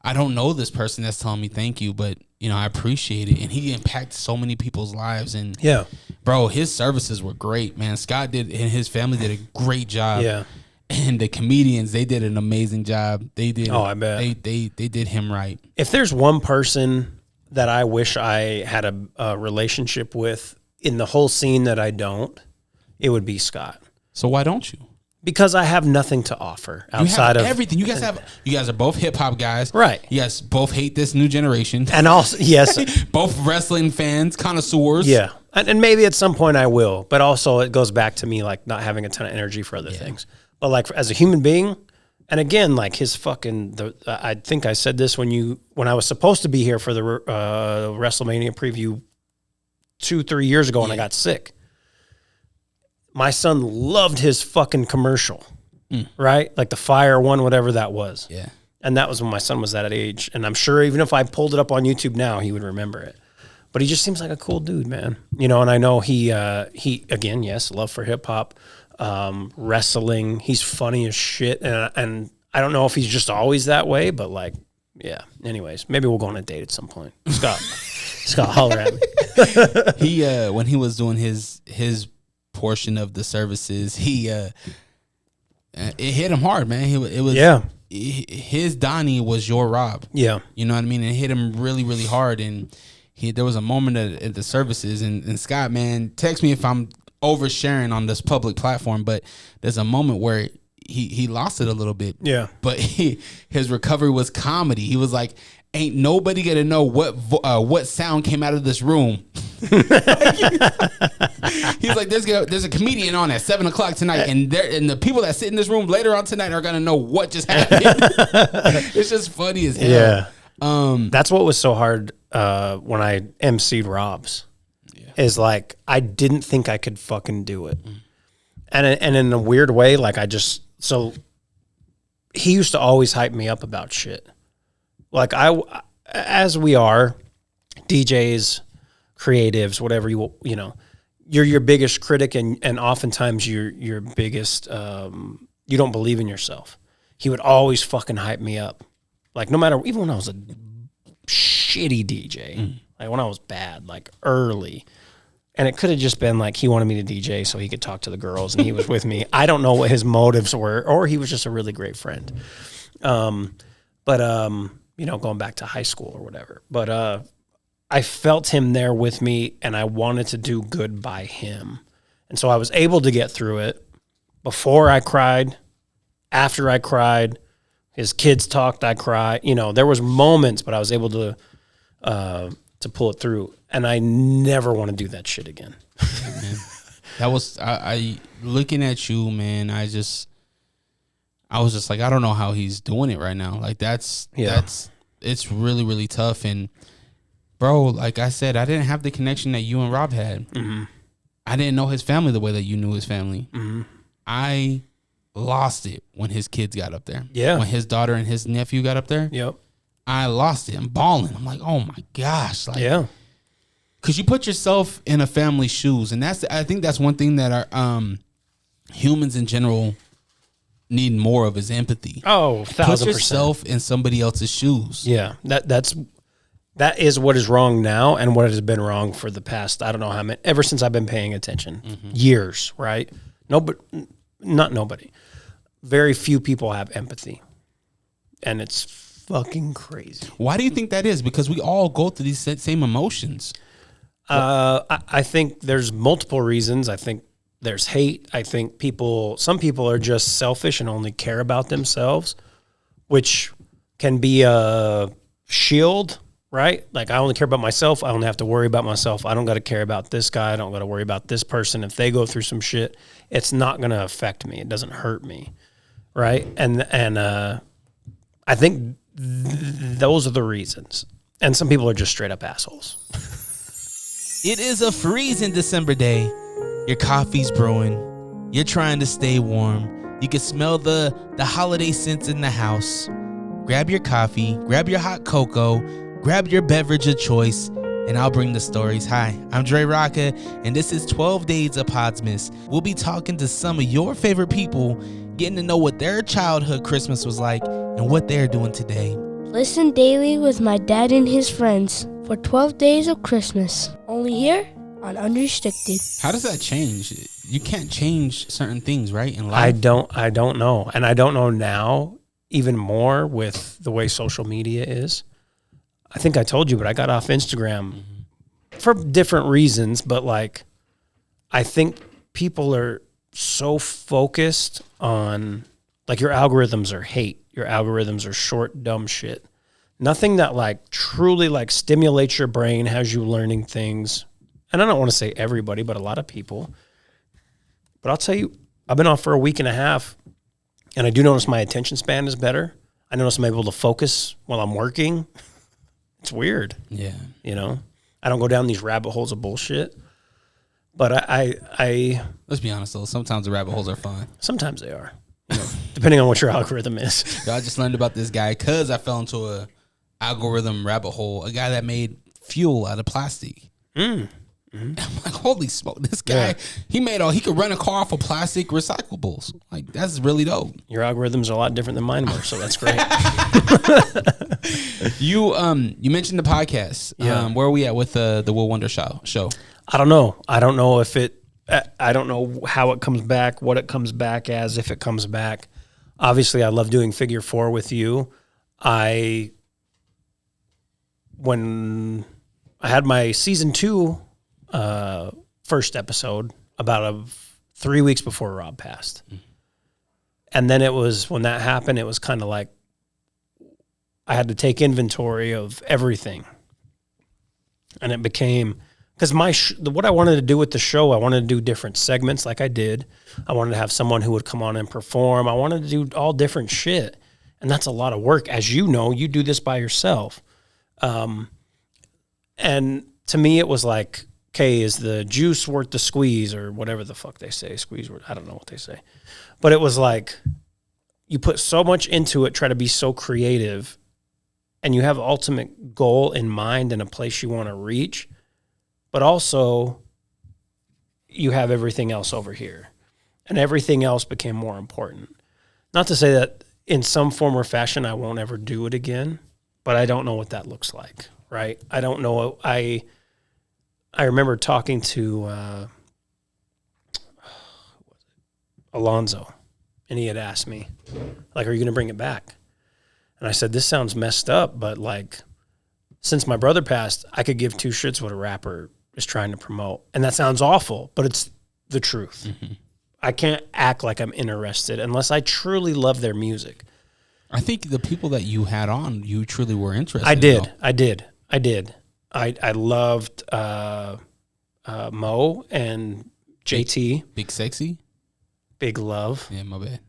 I don't know this person that's telling me thank you, but you know, I appreciate it. And he impacted so many people's lives. And bro, his services were great, man. Scott and his family did a great job. Yeah. And the comedians, they did an amazing job. They did. Oh, I bet. They did him right. If there's one person that I wish I had a relationship with in the whole scene that I don't, it would be Scott. So why don't you? Because I have nothing to offer outside of everything. You guys are both hip hop guys, right? You guys both hate this new generation, and also both wrestling fans, connoisseurs. Yeah, and maybe at some point I will, but also it goes back to me like not having a ton of energy for other things. But like as a human being, and again, like his fucking I think I said this when I was supposed to be here for the WrestleMania preview 2-3 years ago, and I got sick. My son loved his fucking commercial, right? Like the Fire one, whatever that was. Yeah. And that was when my son was that age. And I'm sure even if I pulled it up on YouTube now, he would remember it. But he just seems like a cool dude, man. You know, and I know he again, yes, love for hip hop, wrestling. He's funny as shit. And I don't know if he's just always that way, but like, yeah. Anyways, maybe we'll go on a date at some point. Scott, holler at me. He, when he was doing his portion of the services, it hit him hard, man. His Donnie was your Rob. Yeah, you know what I mean. It hit him really, really hard, and there was a moment at the services, and Scott, man, text me if I'm oversharing on this public platform, but there's a moment where he lost it a little bit. Yeah, but his recovery was comedy. He was like, ain't nobody gonna know what sound came out of this room. He's like, there's a comedian on at 7:00 tonight, and the people that sit in this room later on tonight are gonna know what just happened. It's just funny as hell. Yeah. That's what was so hard when I emceed Rob's. Yeah. Is like I didn't think I could fucking do it, and in a weird way, like he used to always hype me up about shit. Like as we are DJs, creatives, whatever you know, you're your biggest critic, and oftentimes your biggest, you don't believe in yourself. He would always fucking hype me up. Like no matter, even when I was a shitty DJ, like when I was bad, like early, and it could have just been like he wanted me to DJ so he could talk to the girls and he was with me. I don't know what his motives were, or he was just a really great friend. You know, going back to high school or whatever. But I felt him there with me, and I wanted to do good by him. And so I was able to get through it before I cried, after I cried, his kids talked, I cried. You know, there was moments, but I was able to pull it through. And I never want to do that shit again. Man. That was, I looking at you, man, I was just like, I don't know how he's doing it right now. Like it's really, really tough. And bro, like I said, I didn't have the connection that you and Rob had. Mm-hmm. I didn't know his family the way that you knew his family. Mm-hmm. I lost it when his kids got up there. Yeah. When his daughter and his nephew got up there. Yep. I lost it. I'm bawling. I'm like, oh my gosh. Like, yeah. Cause you put yourself in a family's shoes. And I think that's one thing that our humans in general need more of is empathy. Oh, 1000%. Put yourself in somebody else's shoes. Yeah, that's That is what is wrong now and what has been wrong for the past, I don't know how many, ever since I've been paying attention. Years, right? Not nobody. Very few people have empathy. And it's fucking crazy. Why do you think that is? Because we all go through these same emotions. I think there's multiple reasons. I think there's hate. I think some people are just selfish and only care about themselves, which can be a shield, right? Like, I only care about myself. I only have to worry about myself. I don't got to care about this guy. I don't got to worry about this person. If they go through some shit, it's not going to affect me. It doesn't hurt me, right? And I think those are the reasons. And some people are just straight up assholes. It is a freezing December day. Your coffee's brewing. You're trying to stay warm. You can smell the holiday scents in the house. Grab your coffee, grab your hot cocoa, grab your beverage of choice, and I'll bring the stories. Hi, I'm DreRawka, and this is 12 Days of Podsmas. We'll be talking to some of your favorite people, getting to know what their childhood Christmas was like and what they're doing today. Listen daily with my dad and his friends for 12 Days of Christmas. Only here on Unrestricted. How does that change? You can't change certain things, right, in life? I don't know. And I don't know now even more with the way social media is. I think I told you, but I got off Instagram for different reasons, but like, I think people are so focused on, like, your algorithms are hate. Your algorithms are short, dumb shit. Nothing that like truly like stimulates your brain, has you learning things. And I don't want to say everybody, but a lot of people. But I'll tell you, I've been off for a week and a half, and I do notice my attention span is better. I notice I'm able to focus while I'm working. It's weird. Yeah. You know, I don't go down these rabbit holes of bullshit. But I Let's be honest though, sometimes the rabbit holes are fun. Sometimes they are, you know, depending on what your algorithm is. I just learned about this guy because I fell into a algorithm rabbit hole. A guy that made fuel out of plastic. I'm like, holy smoke! This guy, he could run a car off of plastic recyclables. Like, that's really dope. Your algorithms are a lot different than mine were, so that's great. You mentioned the podcast. Yeah. Where are we at with the Will Wonder show? I don't know. I don't know if it. I don't know how it comes back, what it comes back as, if it comes back. Obviously, I love doing Figure 4 with you. When I had my season 2 first episode about 3 weeks before Rob passed. And then it was, when that happened, it was kind of like I had to take inventory of everything. And it became, because what I wanted to do with the show, I wanted to do different segments like I did. I wanted to have someone who would come on and perform. I wanted to do all different shit. And that's a lot of work. As you know, you do this by yourself. And to me, it was like, okay, is the juice worth the squeeze, or whatever the fuck they say, squeeze word? I don't know what they say. But it was like, you put so much into it, try to be so creative, and you have the ultimate goal in mind and a place you want to reach, but also you have everything else over here. And everything else became more important. Not to say that in some form or fashion I won't ever do it again, but I don't know what that looks like, right? I don't know. I remember talking to Alonzo, and he had asked me, like, are you going to bring it back? And I said, this sounds messed up, but like, since my brother passed, I could give two shits what a rapper is trying to promote. And that sounds awful, but it's the truth. Mm-hmm. I can't act like I'm interested unless I truly love their music. I think the people that you had on, you truly were interested I in. I did. I loved Mo and JT. Big Sexy? Big Love. Yeah, my bad.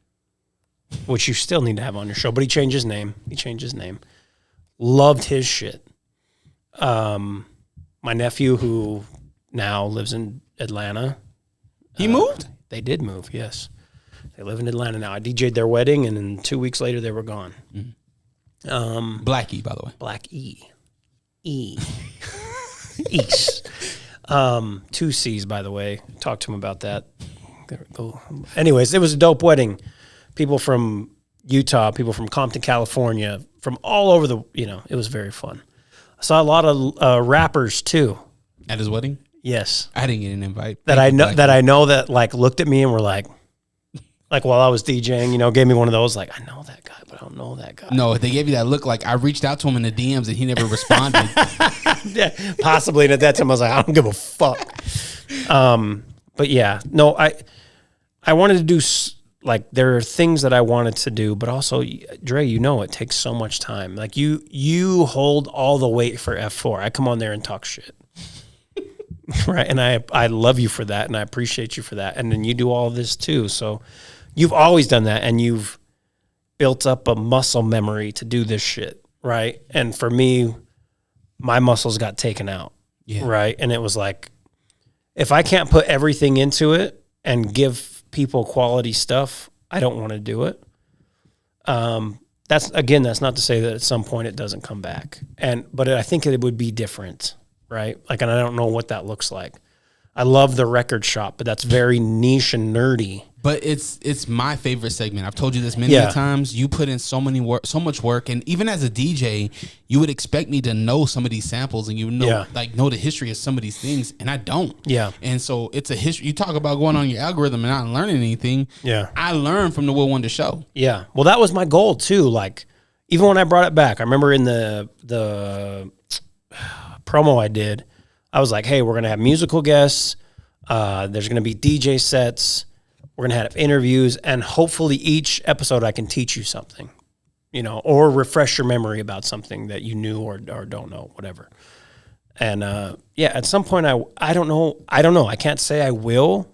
Which you still need to have on your show, but he changed his name. Loved his shit. My nephew, who now lives in Atlanta. He moved? They did move, yes. They live in Atlanta now. I DJ'd their wedding, and then 2 weeks later, they were gone. Mm-hmm. Black E, by the way. Black E. East. 2 C's, by the way. Talked to him about that. Anyways, it was a dope wedding. People from Utah, people from Compton, California, from all over it was very fun. saw a lot of rappers too. At his wedding? Yes. I didn't get an invite. That I know that like looked at me and were like while I was DJing, you know, gave me one of those like, I know that guy, but I don't know that guy. No, they gave you that look like I reached out to him in the DMs and he never responded. Yeah, possibly. And at that time I was like, I don't give a fuck. But yeah, no, I wanted to do like there are things that I wanted to do, but also Dre, you know, it takes so much time. Like you hold all the weight for F4. I come on there and talk shit. Right. And I love you for that. And I appreciate you for that. And then you do all of this too. So you've always done that. And you've built up a muscle memory to do this shit. Right. And for me, my muscles got taken out. Yeah. Right. And it was like, if I can't put everything into it and give people quality stuff, I don't want to do it. That's not to say that at some point it doesn't come back. But I think it would be different. Right? Like, and I don't know what that looks like. I love the record shop, but that's very niche and nerdy. But it's my favorite segment. I've told you this many times. You put in so much work, and even as a DJ, you would expect me to know some of these samples and know the history of some of these things, and I don't. Yeah. And so it's a history. You talk about going on your algorithm and not learning anything. Yeah. I learned from the Will Wonder Show. Yeah. Well, that was my goal too. Like, even when I brought it back, I remember in the promo I did, I was like, hey, we're going to have musical guests. There's going to be DJ sets. We're going to have interviews. And hopefully each episode I can teach you something, you know, or refresh your memory about something that you knew or don't know, whatever. And at some point, I don't know. I can't say I will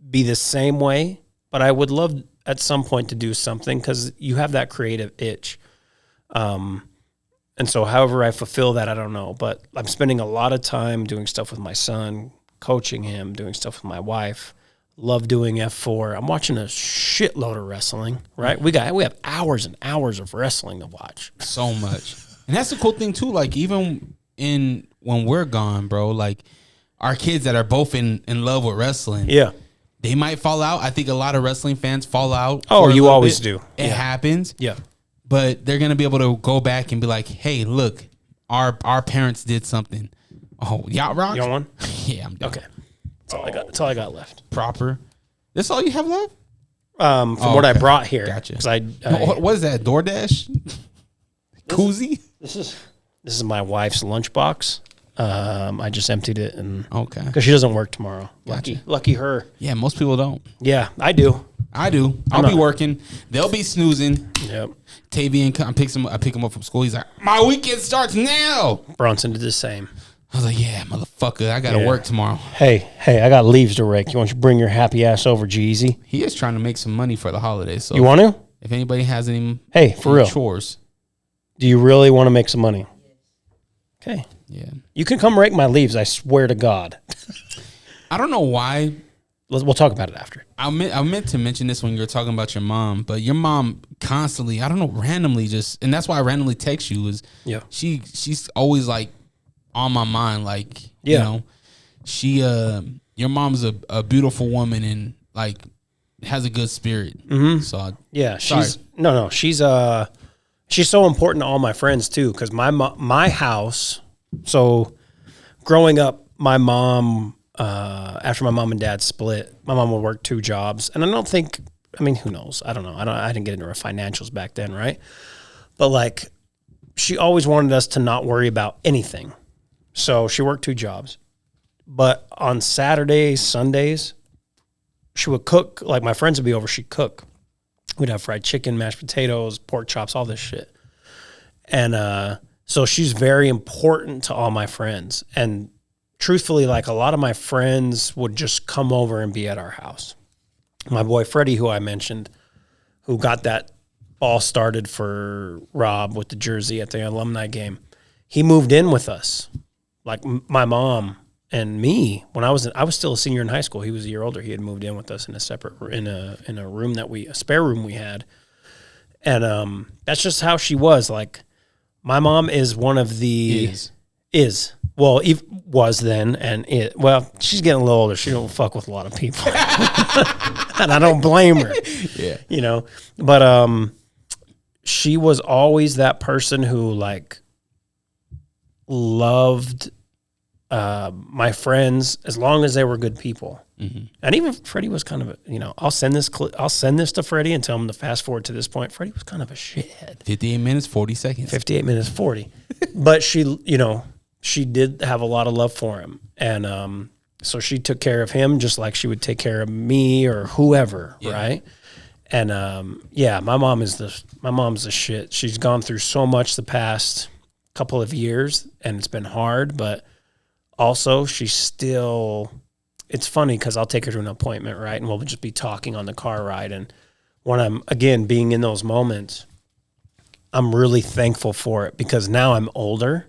be the same way, but I would love at some point to do something because you have that creative itch. And so however I fulfill that, I don't know. But I'm spending a lot of time doing stuff with my son, coaching him, doing stuff with my wife. Love doing F4. I'm watching a shitload of wrestling, right? We have hours and hours of wrestling to watch. So much. And that's the cool thing too. Like even when we're gone, bro, like our kids that are both in love with wrestling. Yeah. They might fall out. I think a lot of wrestling fans fall out. Oh, you always do. It happens. Yeah. But they're gonna be able to go back and be like, "Hey, look, our parents did something." Oh, Yacht Rock. You want one? Yeah, I'm done. Okay. That's all I got left. Proper. That's all you have left? From what I brought here. Gotcha. What is that? DoorDash? Koozie? This is my wife's lunchbox. I just emptied it because she doesn't work tomorrow. Gotcha. Lucky her. Yeah, most people don't. Yeah, I do. I'll be working. They'll be snoozing. Yep. Tavian, I pick him up from school. He's like, my weekend starts now. Bronson did the same. I was like, yeah, motherfucker, I got to work tomorrow. Hey, I got leaves to rake. You want to bring your happy ass over, Jeezy? He is trying to make some money for the holidays. So you want to? If anybody has any real chores. Do you really want to make some money? Okay. Yeah. You can come rake my leaves, I swear to God. I don't know why. We'll talk about it after. I meant to mention this when you were talking about your mom, but your mom constantly, I don't know, randomly and that's why I randomly text you she's always like on my mind, like, you know, your mom's a beautiful woman and like has a good spirit. Mm-hmm. So she's so important to all my friends too, because my house. So growing up, my mom. After my mom and dad split, my mom would work 2 jobs. And who knows? I don't know. I didn't get into her financials back then, right? But like, she always wanted us to not worry about anything. So she worked 2 jobs. But on Saturdays, Sundays, she would cook. Like my friends would be over, she'd cook. We'd have fried chicken, mashed potatoes, pork chops, all this shit. And so she's very important to all my friends. And truthfully, like a lot of my friends would just come over and be at our house. My boy Freddie, who I mentioned, who got that ball started for Rob with the jersey at the alumni game, he moved in with us. Like my mom and me, when I was still a senior in high school. He was a year older. He had moved in with us in a room a spare room we had. And that's just how she was. Like my mom is one of the Well, was then, and she's getting a little older. She don't fuck with a lot of people, and I don't blame her. Yeah, you know. But she was always that person who, like, loved my friends as long as they were good people. Mm-hmm. And even Freddie was kind of a, I'll send this to Freddie and tell him to fast forward to this point. Freddie was kind of a shithead. 58 minutes, 40 seconds. 58 minutes, 40. But she did have a lot of love for him. And so she took care of him just like she would take care of me or whoever, right? And my mom's the shit. She's gone through so much the past couple of years, and it's been hard, but also she's still, it's funny because I'll take her to an appointment, right? And we'll just be talking on the car ride. And when I'm, again, being in those moments, I'm really thankful for it because now I'm older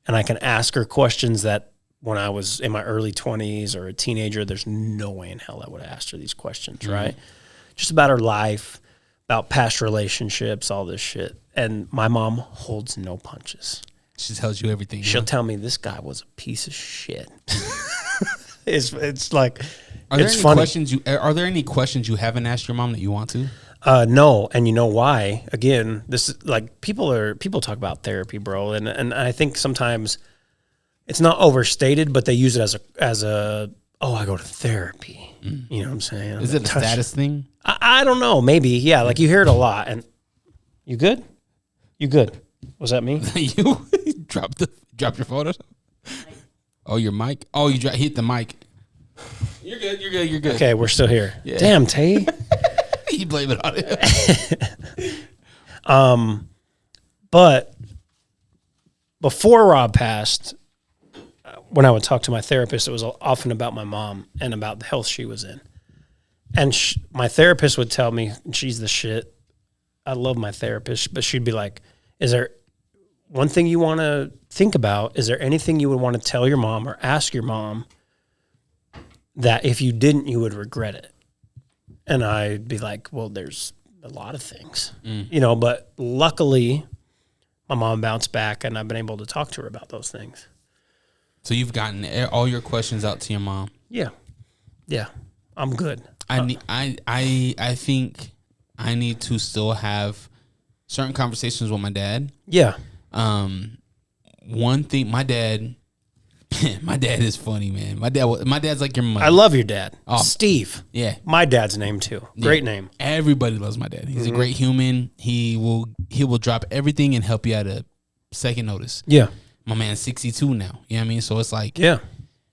and I can ask her questions that when I was in my early 20s or a teenager, there's no way in hell I would have asked her these questions, right? Just about her life, about past relationships, all this shit. And my mom holds no punches. She tells you everything. She'll tell me this guy was a piece of shit. It's like, are there it's any funny. Are there any questions you haven't asked your mom that you want to? No, and you know why? Again, this is like people talk about therapy, bro, and I think sometimes it's not overstated, but they use it as a I go to therapy. You know what I'm saying? Is it a status thing? I don't know. Maybe, yeah. Like you hear it a lot. And you good? You good? Was that me? You dropped your phone. Oh, your mic. Oh, you hit the mic. You're good. You're good. Okay, we're still here. Yeah. Damn, Tay. You blame it on him. But before Rob passed, when I would talk to my therapist, it was often about my mom and about the health she was in. And my therapist would tell me, she's the shit. I love my therapist, but she'd be like, is there one thing you want to think about? Is there anything you would want to tell your mom or ask your mom that if you didn't, you would regret it? And I'd be like, well, there's a lot of things, but luckily my mom bounced back and I've been able to talk to her about those things. So you've gotten all your questions out to your mom. Yeah. I'm good. I think I need to still have certain conversations with my dad. Yeah. One thing, my dad is funny, man. My dad's like your mother. I love your dad. Oh, Steve. Yeah. My dad's name too. Great name. Everybody loves my dad. He's a great human. He will drop everything and help you at a second notice. Yeah. My man's 62 now. You know what I mean? So it's like, yeah.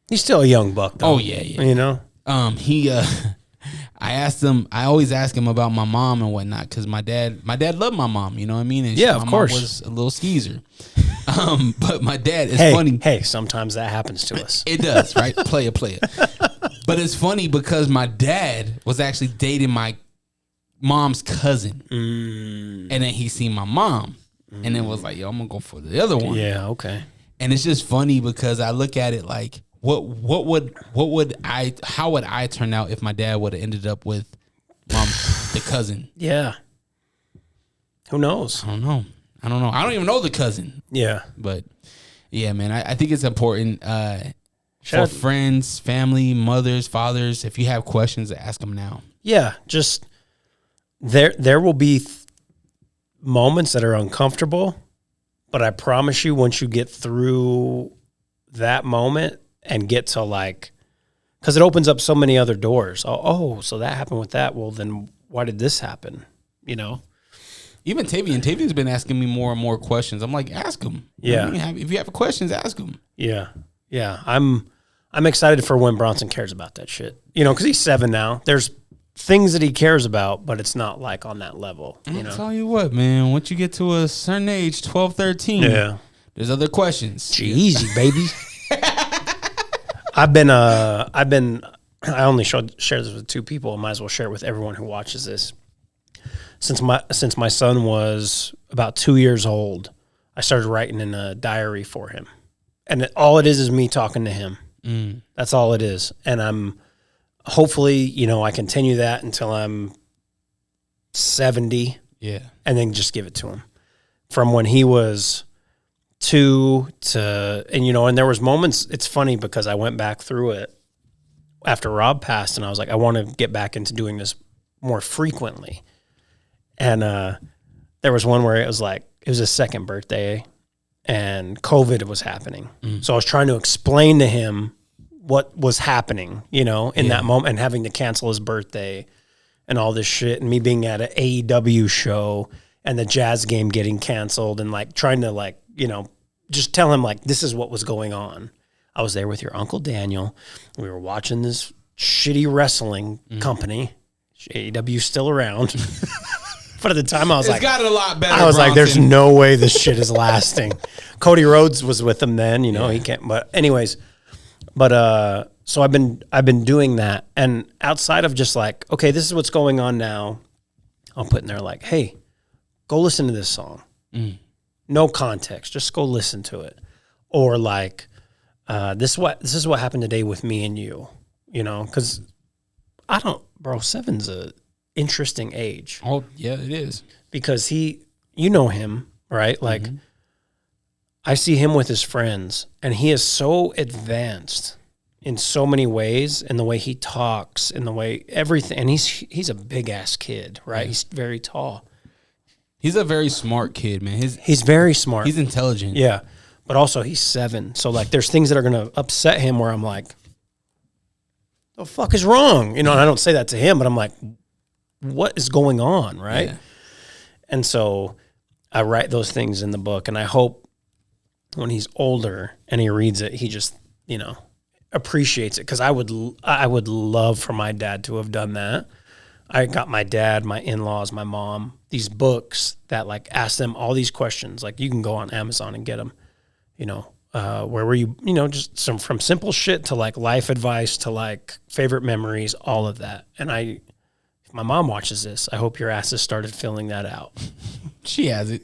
He's still a young buck though. Oh yeah. You know? I always ask him about my mom and whatnot because my dad loved my mom, you know what I mean? And of course. Mom was a little skeezer. But my dad is funny. Hey, sometimes that happens to us. It does, right? Play it. But it's funny because my dad was actually dating my mom's cousin. And then he seen my mom. And then was like, yo, I'm going to go for the other one. Yeah, okay. And it's just funny because I look at it like, how would I turn out if my dad would have ended up with the cousin? Yeah. Who knows? I don't know. I don't even know the cousin. Yeah. But yeah, man, I think it's important for friends, family, mothers, fathers. If you have questions, ask them now. Yeah. Just there will be moments that are uncomfortable, but I promise you once you get through that moment and get to like, because it opens up so many other doors. Oh, so that happened with that. Well, then why did this happen? You know? Even Tavian's been asking me more and more questions. I'm like, ask him. Yeah. If you have questions, ask him. Yeah. Yeah. I'm excited for when Bronson cares about that shit. You know, because he's 7 now. There's things that he cares about, but it's not like on that level. I'll tell you what, man. Once you get to a certain age, 12, 13, there's other questions. Easy, baby. I only share this with 2 people. I might as well share it with everyone who watches this. Since my son was about 2 years old, I started writing in a diary for him. And all it is me talking to him. That's all it is. And I'm hopefully, I continue that until I'm 70. Yeah. And then just give it to him. From when he was 2 to, and there was moments, it's funny because I went back through it after Rob passed and I was like, I want to get back into doing this more frequently. And there was one where it was his second birthday and COVID was happening. So I was trying to explain to him what was happening, you know, in that moment, and having to cancel his birthday and all this shit, and me being at an AEW show and the Jazz game getting canceled, and like trying to like, you know, just tell him like, this is what was going on. I was there with your Uncle Daniel. We were watching this shitty wrestling company. AEW's still around. But at the time I was It's got a lot better. I was like, there's Bronson. no way this shit is lasting. Cody Rhodes was with them then, you know, he can't, but anyways, so I've been doing that. And outside of just like, okay, this is what's going on now, I'll put in there like, hey, go listen to this song. No context, just go listen to it. Or like, this is what happened today with me and you know, because bro, 7's a interesting age. Oh yeah, it is. Because you know him, right? Like, I see him with his friends, and he is so advanced in so many ways, in the way he talks, in the way everything. And he's a big ass kid, right? He's very tall. He's a very smart kid, man. He's very smart. He's intelligent. Yeah, but also he's 7, so like, there's things that are gonna upset him where I'm like, the fuck is wrong? You know, and I don't say that to him, but I'm like, what is going on, right? Yeah. And so I write those things in the book, and I hope when he's older and he reads it, he just, you know, appreciates it. Because I would love for my dad to have done that. I got my dad, my in-laws, my mom, these books that like ask them all these questions. Like, you can go on Amazon and get them, you know, where were you, you know, just from simple shit to like life advice to like favorite memories, all of that. And if my mom watches this, I hope your ass has started filling that out. She has it.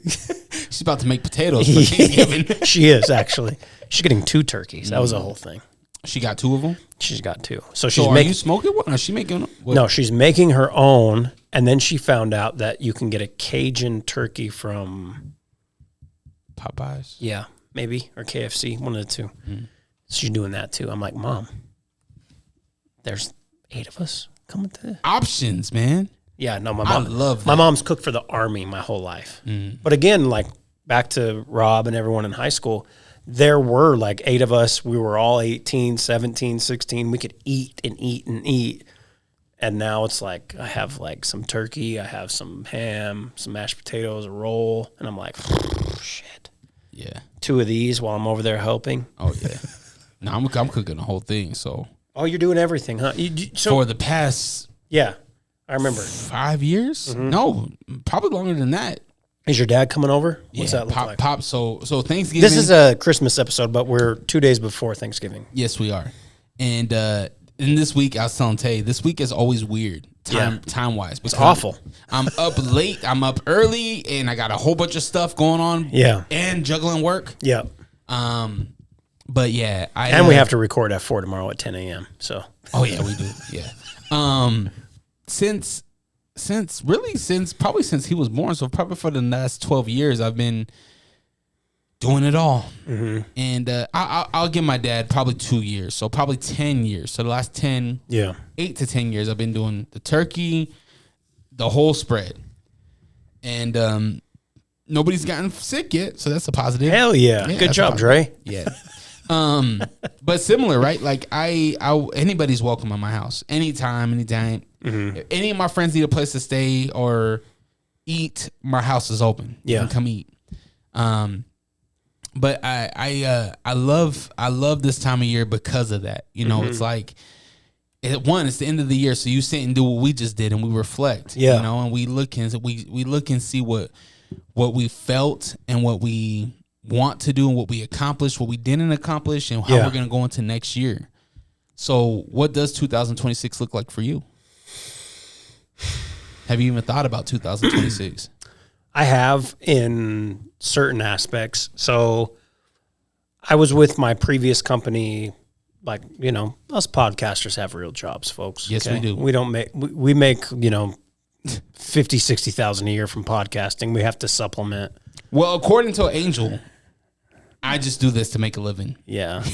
She's about to make potatoes for Thanksgiving. She is, actually. She's getting 2 turkeys. That was a whole thing. She got 2 of them? She's got 2. So So are you smoking one? Or is she making what? No, she's making her own, and then she found out that you can get a Cajun turkey from Popeyes? Yeah, maybe, or KFC, one of the 2. She's doing that too. I'm like, Mom, there's 8 of us coming to this. Options, man. Yeah, no, my I mom. love that. My mom's cooked for the Army my whole life. But again, like back to Rob and everyone in high school, there were like 8 of us. We were all 18, 17, 16. We could eat and eat and eat. And now it's like, I have like some turkey, I have some ham, some mashed potatoes, a roll. And I'm like, shit. Yeah. 2 of these while I'm over there helping. Oh, yeah. No, I'm cooking the whole thing, so. Oh, you're doing everything, huh? So, for the past yeah, I remember. 5 years? No, probably longer than that. Is your dad coming over? What's Yeah, that look like? Pop. So Thanksgiving. This is a Christmas episode, but we're 2 days before Thanksgiving. Yes, we are. And in this week, I was telling Tay, this week is always weird time wise. It's awful. I'm up late. I'm up early, and I got a whole bunch of stuff going on. Yeah. And juggling work. Yeah. But yeah, And we have to record at 4 tomorrow at 10 a.m. So. Oh yeah, we do. Yeah. Since he was born, so probably for the last 12 years, I've been doing it all. And I'll give my dad probably 2 years, so probably 10 years. So the last 8 to 10 years, I've been doing the turkey, the whole spread, and nobody's gotten sick yet, so that's a positive. Hell yeah. Good job, Dre. Yeah. But similar, right? Like I anybody's welcome at my house anytime. If any of my friends need a place to stay or eat, my house is open. You can come eat. But I love this time of year because of that. You know, it's like it's the end of the year, so you sit and do what we just did, and we reflect. Yeah. You know, and we look and see what we felt and what we want to do and what we accomplished, what we didn't accomplish, and how we're going to go into next year. So what does 2026 look like for you? Have you even thought about 2026? I have in certain aspects. So I was with my previous company, like, you know, us podcasters have real jobs, folks. Yes, we do. We don't make, we make, you know, 50, 60,000 a year from podcasting. We have to supplement. Well, according to Angel, I just do this to make a living. Yeah.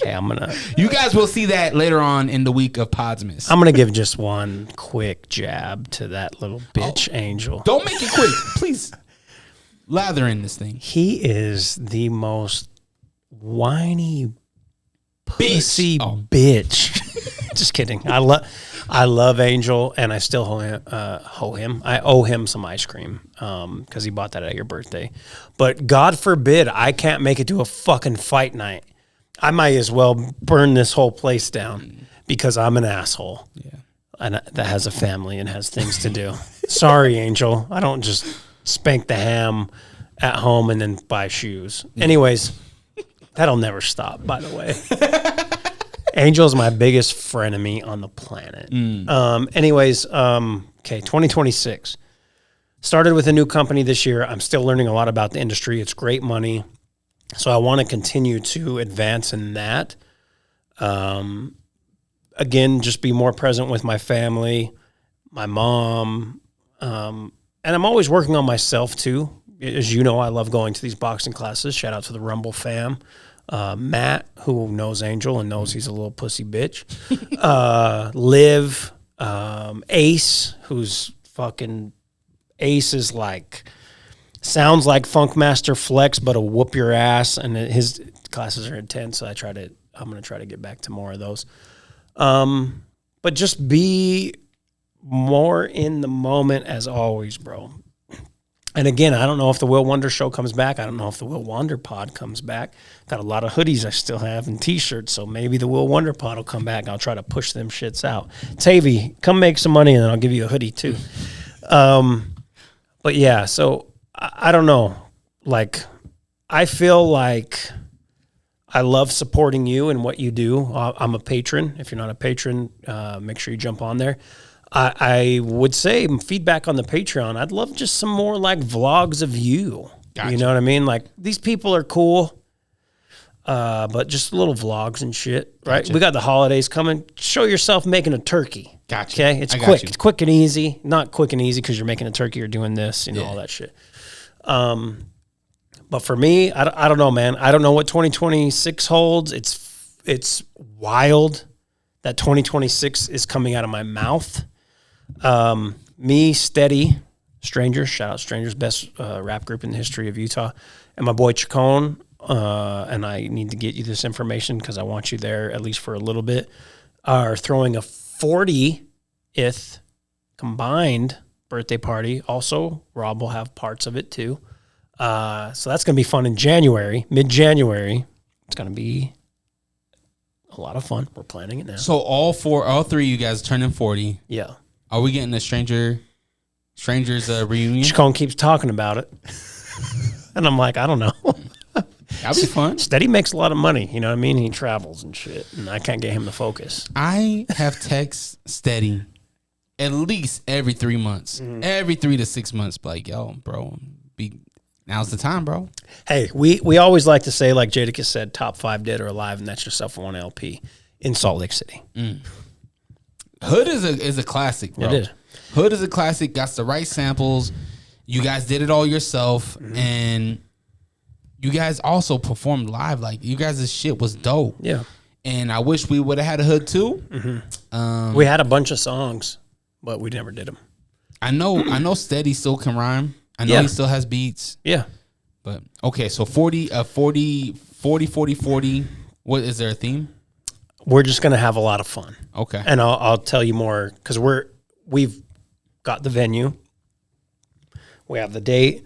Okay, You guys will see that later on in the week of Podsmas. I'm gonna give just one quick jab to that little bitch, Angel. Don't make it quick, please. lather in this thing. He is the most whiny pussy bitch. Just kidding. I love Angel, and I still owe him. I owe him some ice cream because he bought that at your birthday. But God forbid I can't make it to a fucking fight night. I might as well burn this whole place down because I'm an asshole. Yeah, and that has a family and has things to do. Sorry, Angel. I don't just spank the ham at home and then buy shoes. Anyways, that'll never stop, by the way. Angel's my biggest frenemy on the planet. Anyways, 2026. Started with a new company this year. I'm still learning a lot about the industry. It's great money. So I want to continue to advance in that. Again, just be more present with my family, my mom. And I'm always working on myself too. As you know, I love going to these boxing classes. Shout out to the Rumble fam. Matt, who knows Angel and knows he's a little pussy bitch. Liv, Ace, who's fucking Ace is like, sounds like Funkmaster Flex, but a whoop your ass. And his classes are intense. So I'm going to try to get back to more of those. But just be more in the moment as always, bro. And again, I don't know if the Will Wonder show comes back. I don't know if the Will Wonder pod comes back. Got a lot of hoodies I still have and t-shirts, so maybe the Will Wonder pod will come back. I'll try to push them shits out. Tavy, come make some money and then I'll give you a hoodie too. But yeah, so I don't know. Like, I feel like I love supporting you and what you do. I'm a patron. If you're not a patron, make sure you jump on there. I would say feedback on the Patreon. I'd love just some more like vlogs of you. Gotcha. You know what I mean? Like, these people are cool, but just little vlogs and shit, right? Gotcha. We got the holidays coming. Show yourself making a turkey. Gotcha. Okay? It's quick. It's quick and easy. Not quick and easy because you're making a turkey or doing this, all that shit. But for me, I don't know, man. I don't know what 2026 holds. It's wild that 2026 is coming out of my mouth. Me, Steady, Strangers, shout out Strangers, best rap group in the history of Utah, and my boy Chacon, and I need to get you this information because I want you there at least for a little bit, are throwing a 40th combined birthday party. Also, Rob will have parts of it too. So that's going to be fun in January, mid-January. It's going to be a lot of fun. We're planning it now. So all three of you guys turning 40. Yeah. Are we getting a strangers reunion? Chacon keeps talking about it. And I'm like, I don't know. That'd be fun. Steady makes a lot of money. You know what I mean? He travels and shit. And I can't get him to focus. I have text Steady at least every 3 months. Every 3 to 6 months. Like, yo, bro, now's the time, bro. Hey, we always like to say, like Jadakiss said, top 5 dead or alive, and that's yourself for one LP in Salt Lake City. Hood is a classic, bro. It is. Hood is a classic. Got the right samples. You guys did it all yourself, and you guys also performed live. Like, you guys' shit was dope. Yeah. And I wish we would have had a Hood too. We had a bunch of songs, but we never did them. I know Steady still can rhyme. I know he still has beats. Yeah. But okay, so 40. What is there a theme? We're just going to have a lot of fun. Okay. And I'll tell you more because we've got the venue. We have the date.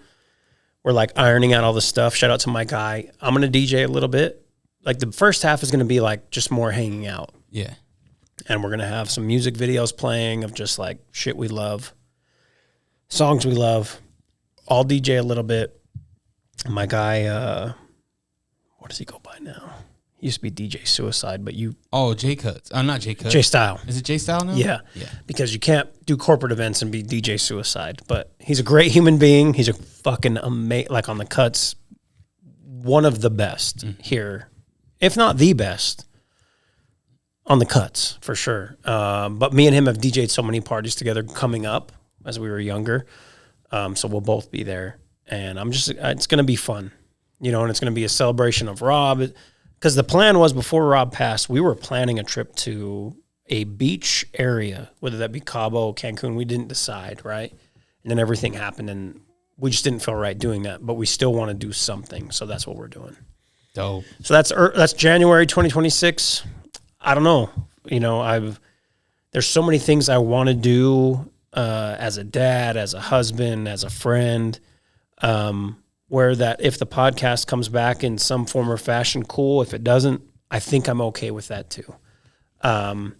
We're like ironing out all the stuff. Shout out to my guy. I'm going to DJ a little bit. Like, the first half is going to be like just more hanging out. Yeah. And we're going to have some music videos playing of just like shit we love, songs we love. I'll DJ a little bit. My guy, what does he go by now? He used to be DJ Suicide, but you... Oh, J Cuts. Not J Cuts. J Style. Is it J Style now? Yeah. Because you can't do corporate events and be DJ Suicide. But he's a great human being. He's a fucking amazing... Like, on the cuts, one of the best here. If not the best. On the cuts, for sure. But me and him have DJ'd so many parties together coming up as we were younger. So we'll both be there. And it's going to be fun. And it's going to be a celebration of Rob. Because the plan was, before Rob passed, we were planning a trip to a beach area, whether that be Cabo, Cancun. We didn't decide, right? And then everything happened, and we just didn't feel right doing that, but we still want to do something. So that's what we're doing. Dope. So that's January 2026. I don't know. You know, there's so many things I want to do as a dad, as a husband, as a friend, where that if the podcast comes back in some form or fashion, cool. If it doesn't, I think I'm okay with that too. I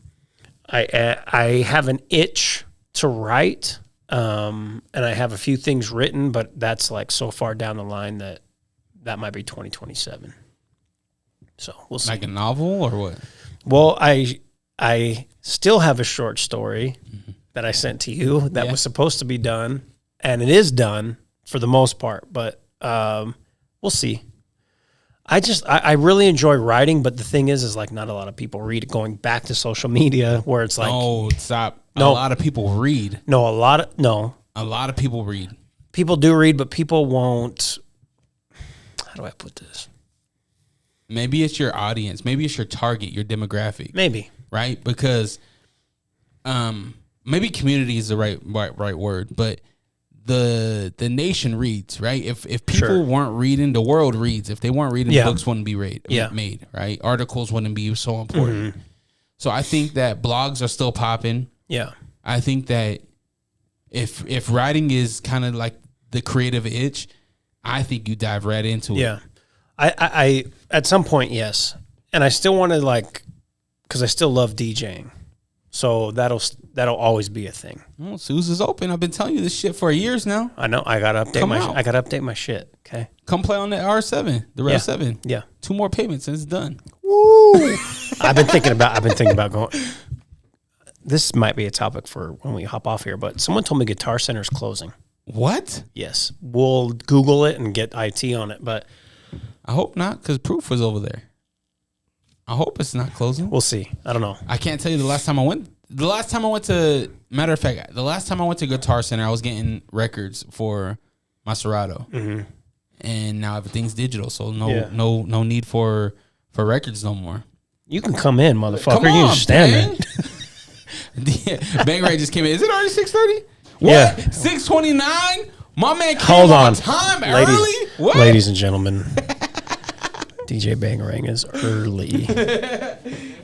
have an itch to write, and I have a few things written, but that's like so far down the line that might be 2027. So we'll see. Like a novel or what? Well, I still have a short story that I sent to you that was supposed to be done, and it is done for the most part, but we'll see. I really enjoy writing, but the thing is like not a lot of people read it. Going back to social media where it's like, no, stop. No. A lot of people read. A lot of people read. People do read, but people won't. How do I put this? Maybe it's your audience. Maybe it's your target, your demographic. Maybe. Right? Because maybe community is the right word, but the nation reads, right? If people weren't reading, the world reads. If they weren't reading, books wouldn't be made, right? Articles wouldn't be so important. Mm-hmm. So I think that blogs are still popping. Yeah. I think that if writing is kind of like the creative itch, I think you dive right into it. Yeah. I at some point, yes. And I still want to because I still love DJing. So that'll always be a thing. Well, Suze is open. I've been telling you this shit for years now. I know. I gotta update my shit. Okay. Come play on the R7, the Rev 7. Yeah. 2 more payments and it's done. Woo! I've been thinking about going. This might be a topic for when we hop off here, but someone told me Guitar Center's closing. What? Yes. We'll Google it and get IT on it, but I hope not, because Proof was over there. I hope it's not closing. We'll see. I don't know. I can't tell you the last time I went to, matter of fact, the last time I went to Guitar Center, I was getting records for my Serato. Mm-hmm. And now everything's digital, so no need for records no more. You can come in, motherfucker. Come on, you just stand there. Bang Ray just came in. Is it already 6:30? What? Yeah. 6:29? My man came Hold on time early? What? Ladies and gentlemen, DJ Bangarang is early.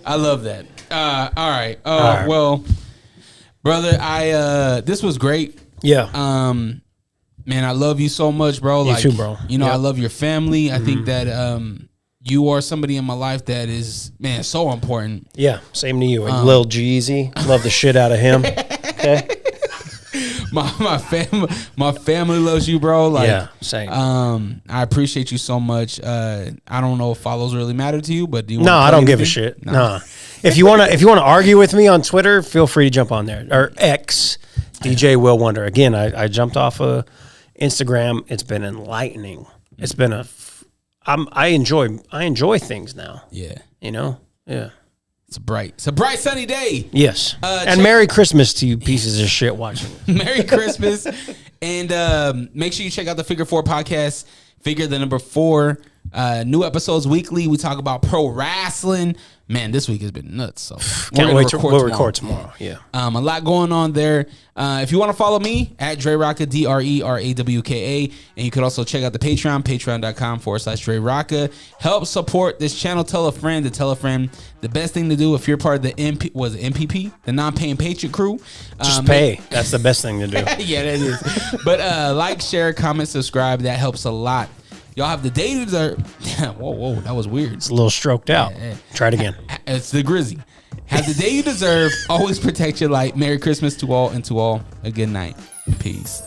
I love that. All right. Well, brother, this was great. Yeah. Man, I love you so much, bro. You too, bro. You know, I love your family. I think that you are somebody in my life that is, man, so important. Yeah, same to you. Lil Jeezy, love the shit out of him. Okay. My family loves you, bro. Yeah, same. I appreciate you so much. I don't know if follows really matter to you, but do you? No, I don't give a shit. No. If you wanna argue with me on Twitter, feel free to jump on there or X, DJ Will Wonder. Again, I jumped off of Instagram. It's been enlightening. It's been I enjoy things now. Yeah. You know? Yeah. It's a bright sunny day. Yes. And Merry Christmas to you pieces of shit watching. Merry Christmas. And make sure you check out the Figure 4 podcast, Figure the number 4. New episodes weekly. We talk about pro wrestling. Man, this week has been nuts. So can't wait to record tomorrow. Yeah. A lot going on there. If you want to follow me at DreRawka, DreRawka, and you could also check out the Patreon, patreon.com/DreRawka. Help support this channel. Tell a friend to tell a friend. The best thing to do if you're part of the NPP, the non-paying patriot crew. Just pay. That's the best thing to do. Yeah, that is. But like, share, comment, subscribe. That helps a lot. Y'all have the day to deserve. Whoa, that was weird. It's a little stroked out. Try it again. It's the Grizzy. Have the day you deserve. Always protect your light. Merry Christmas to all, and to all a good night. Peace.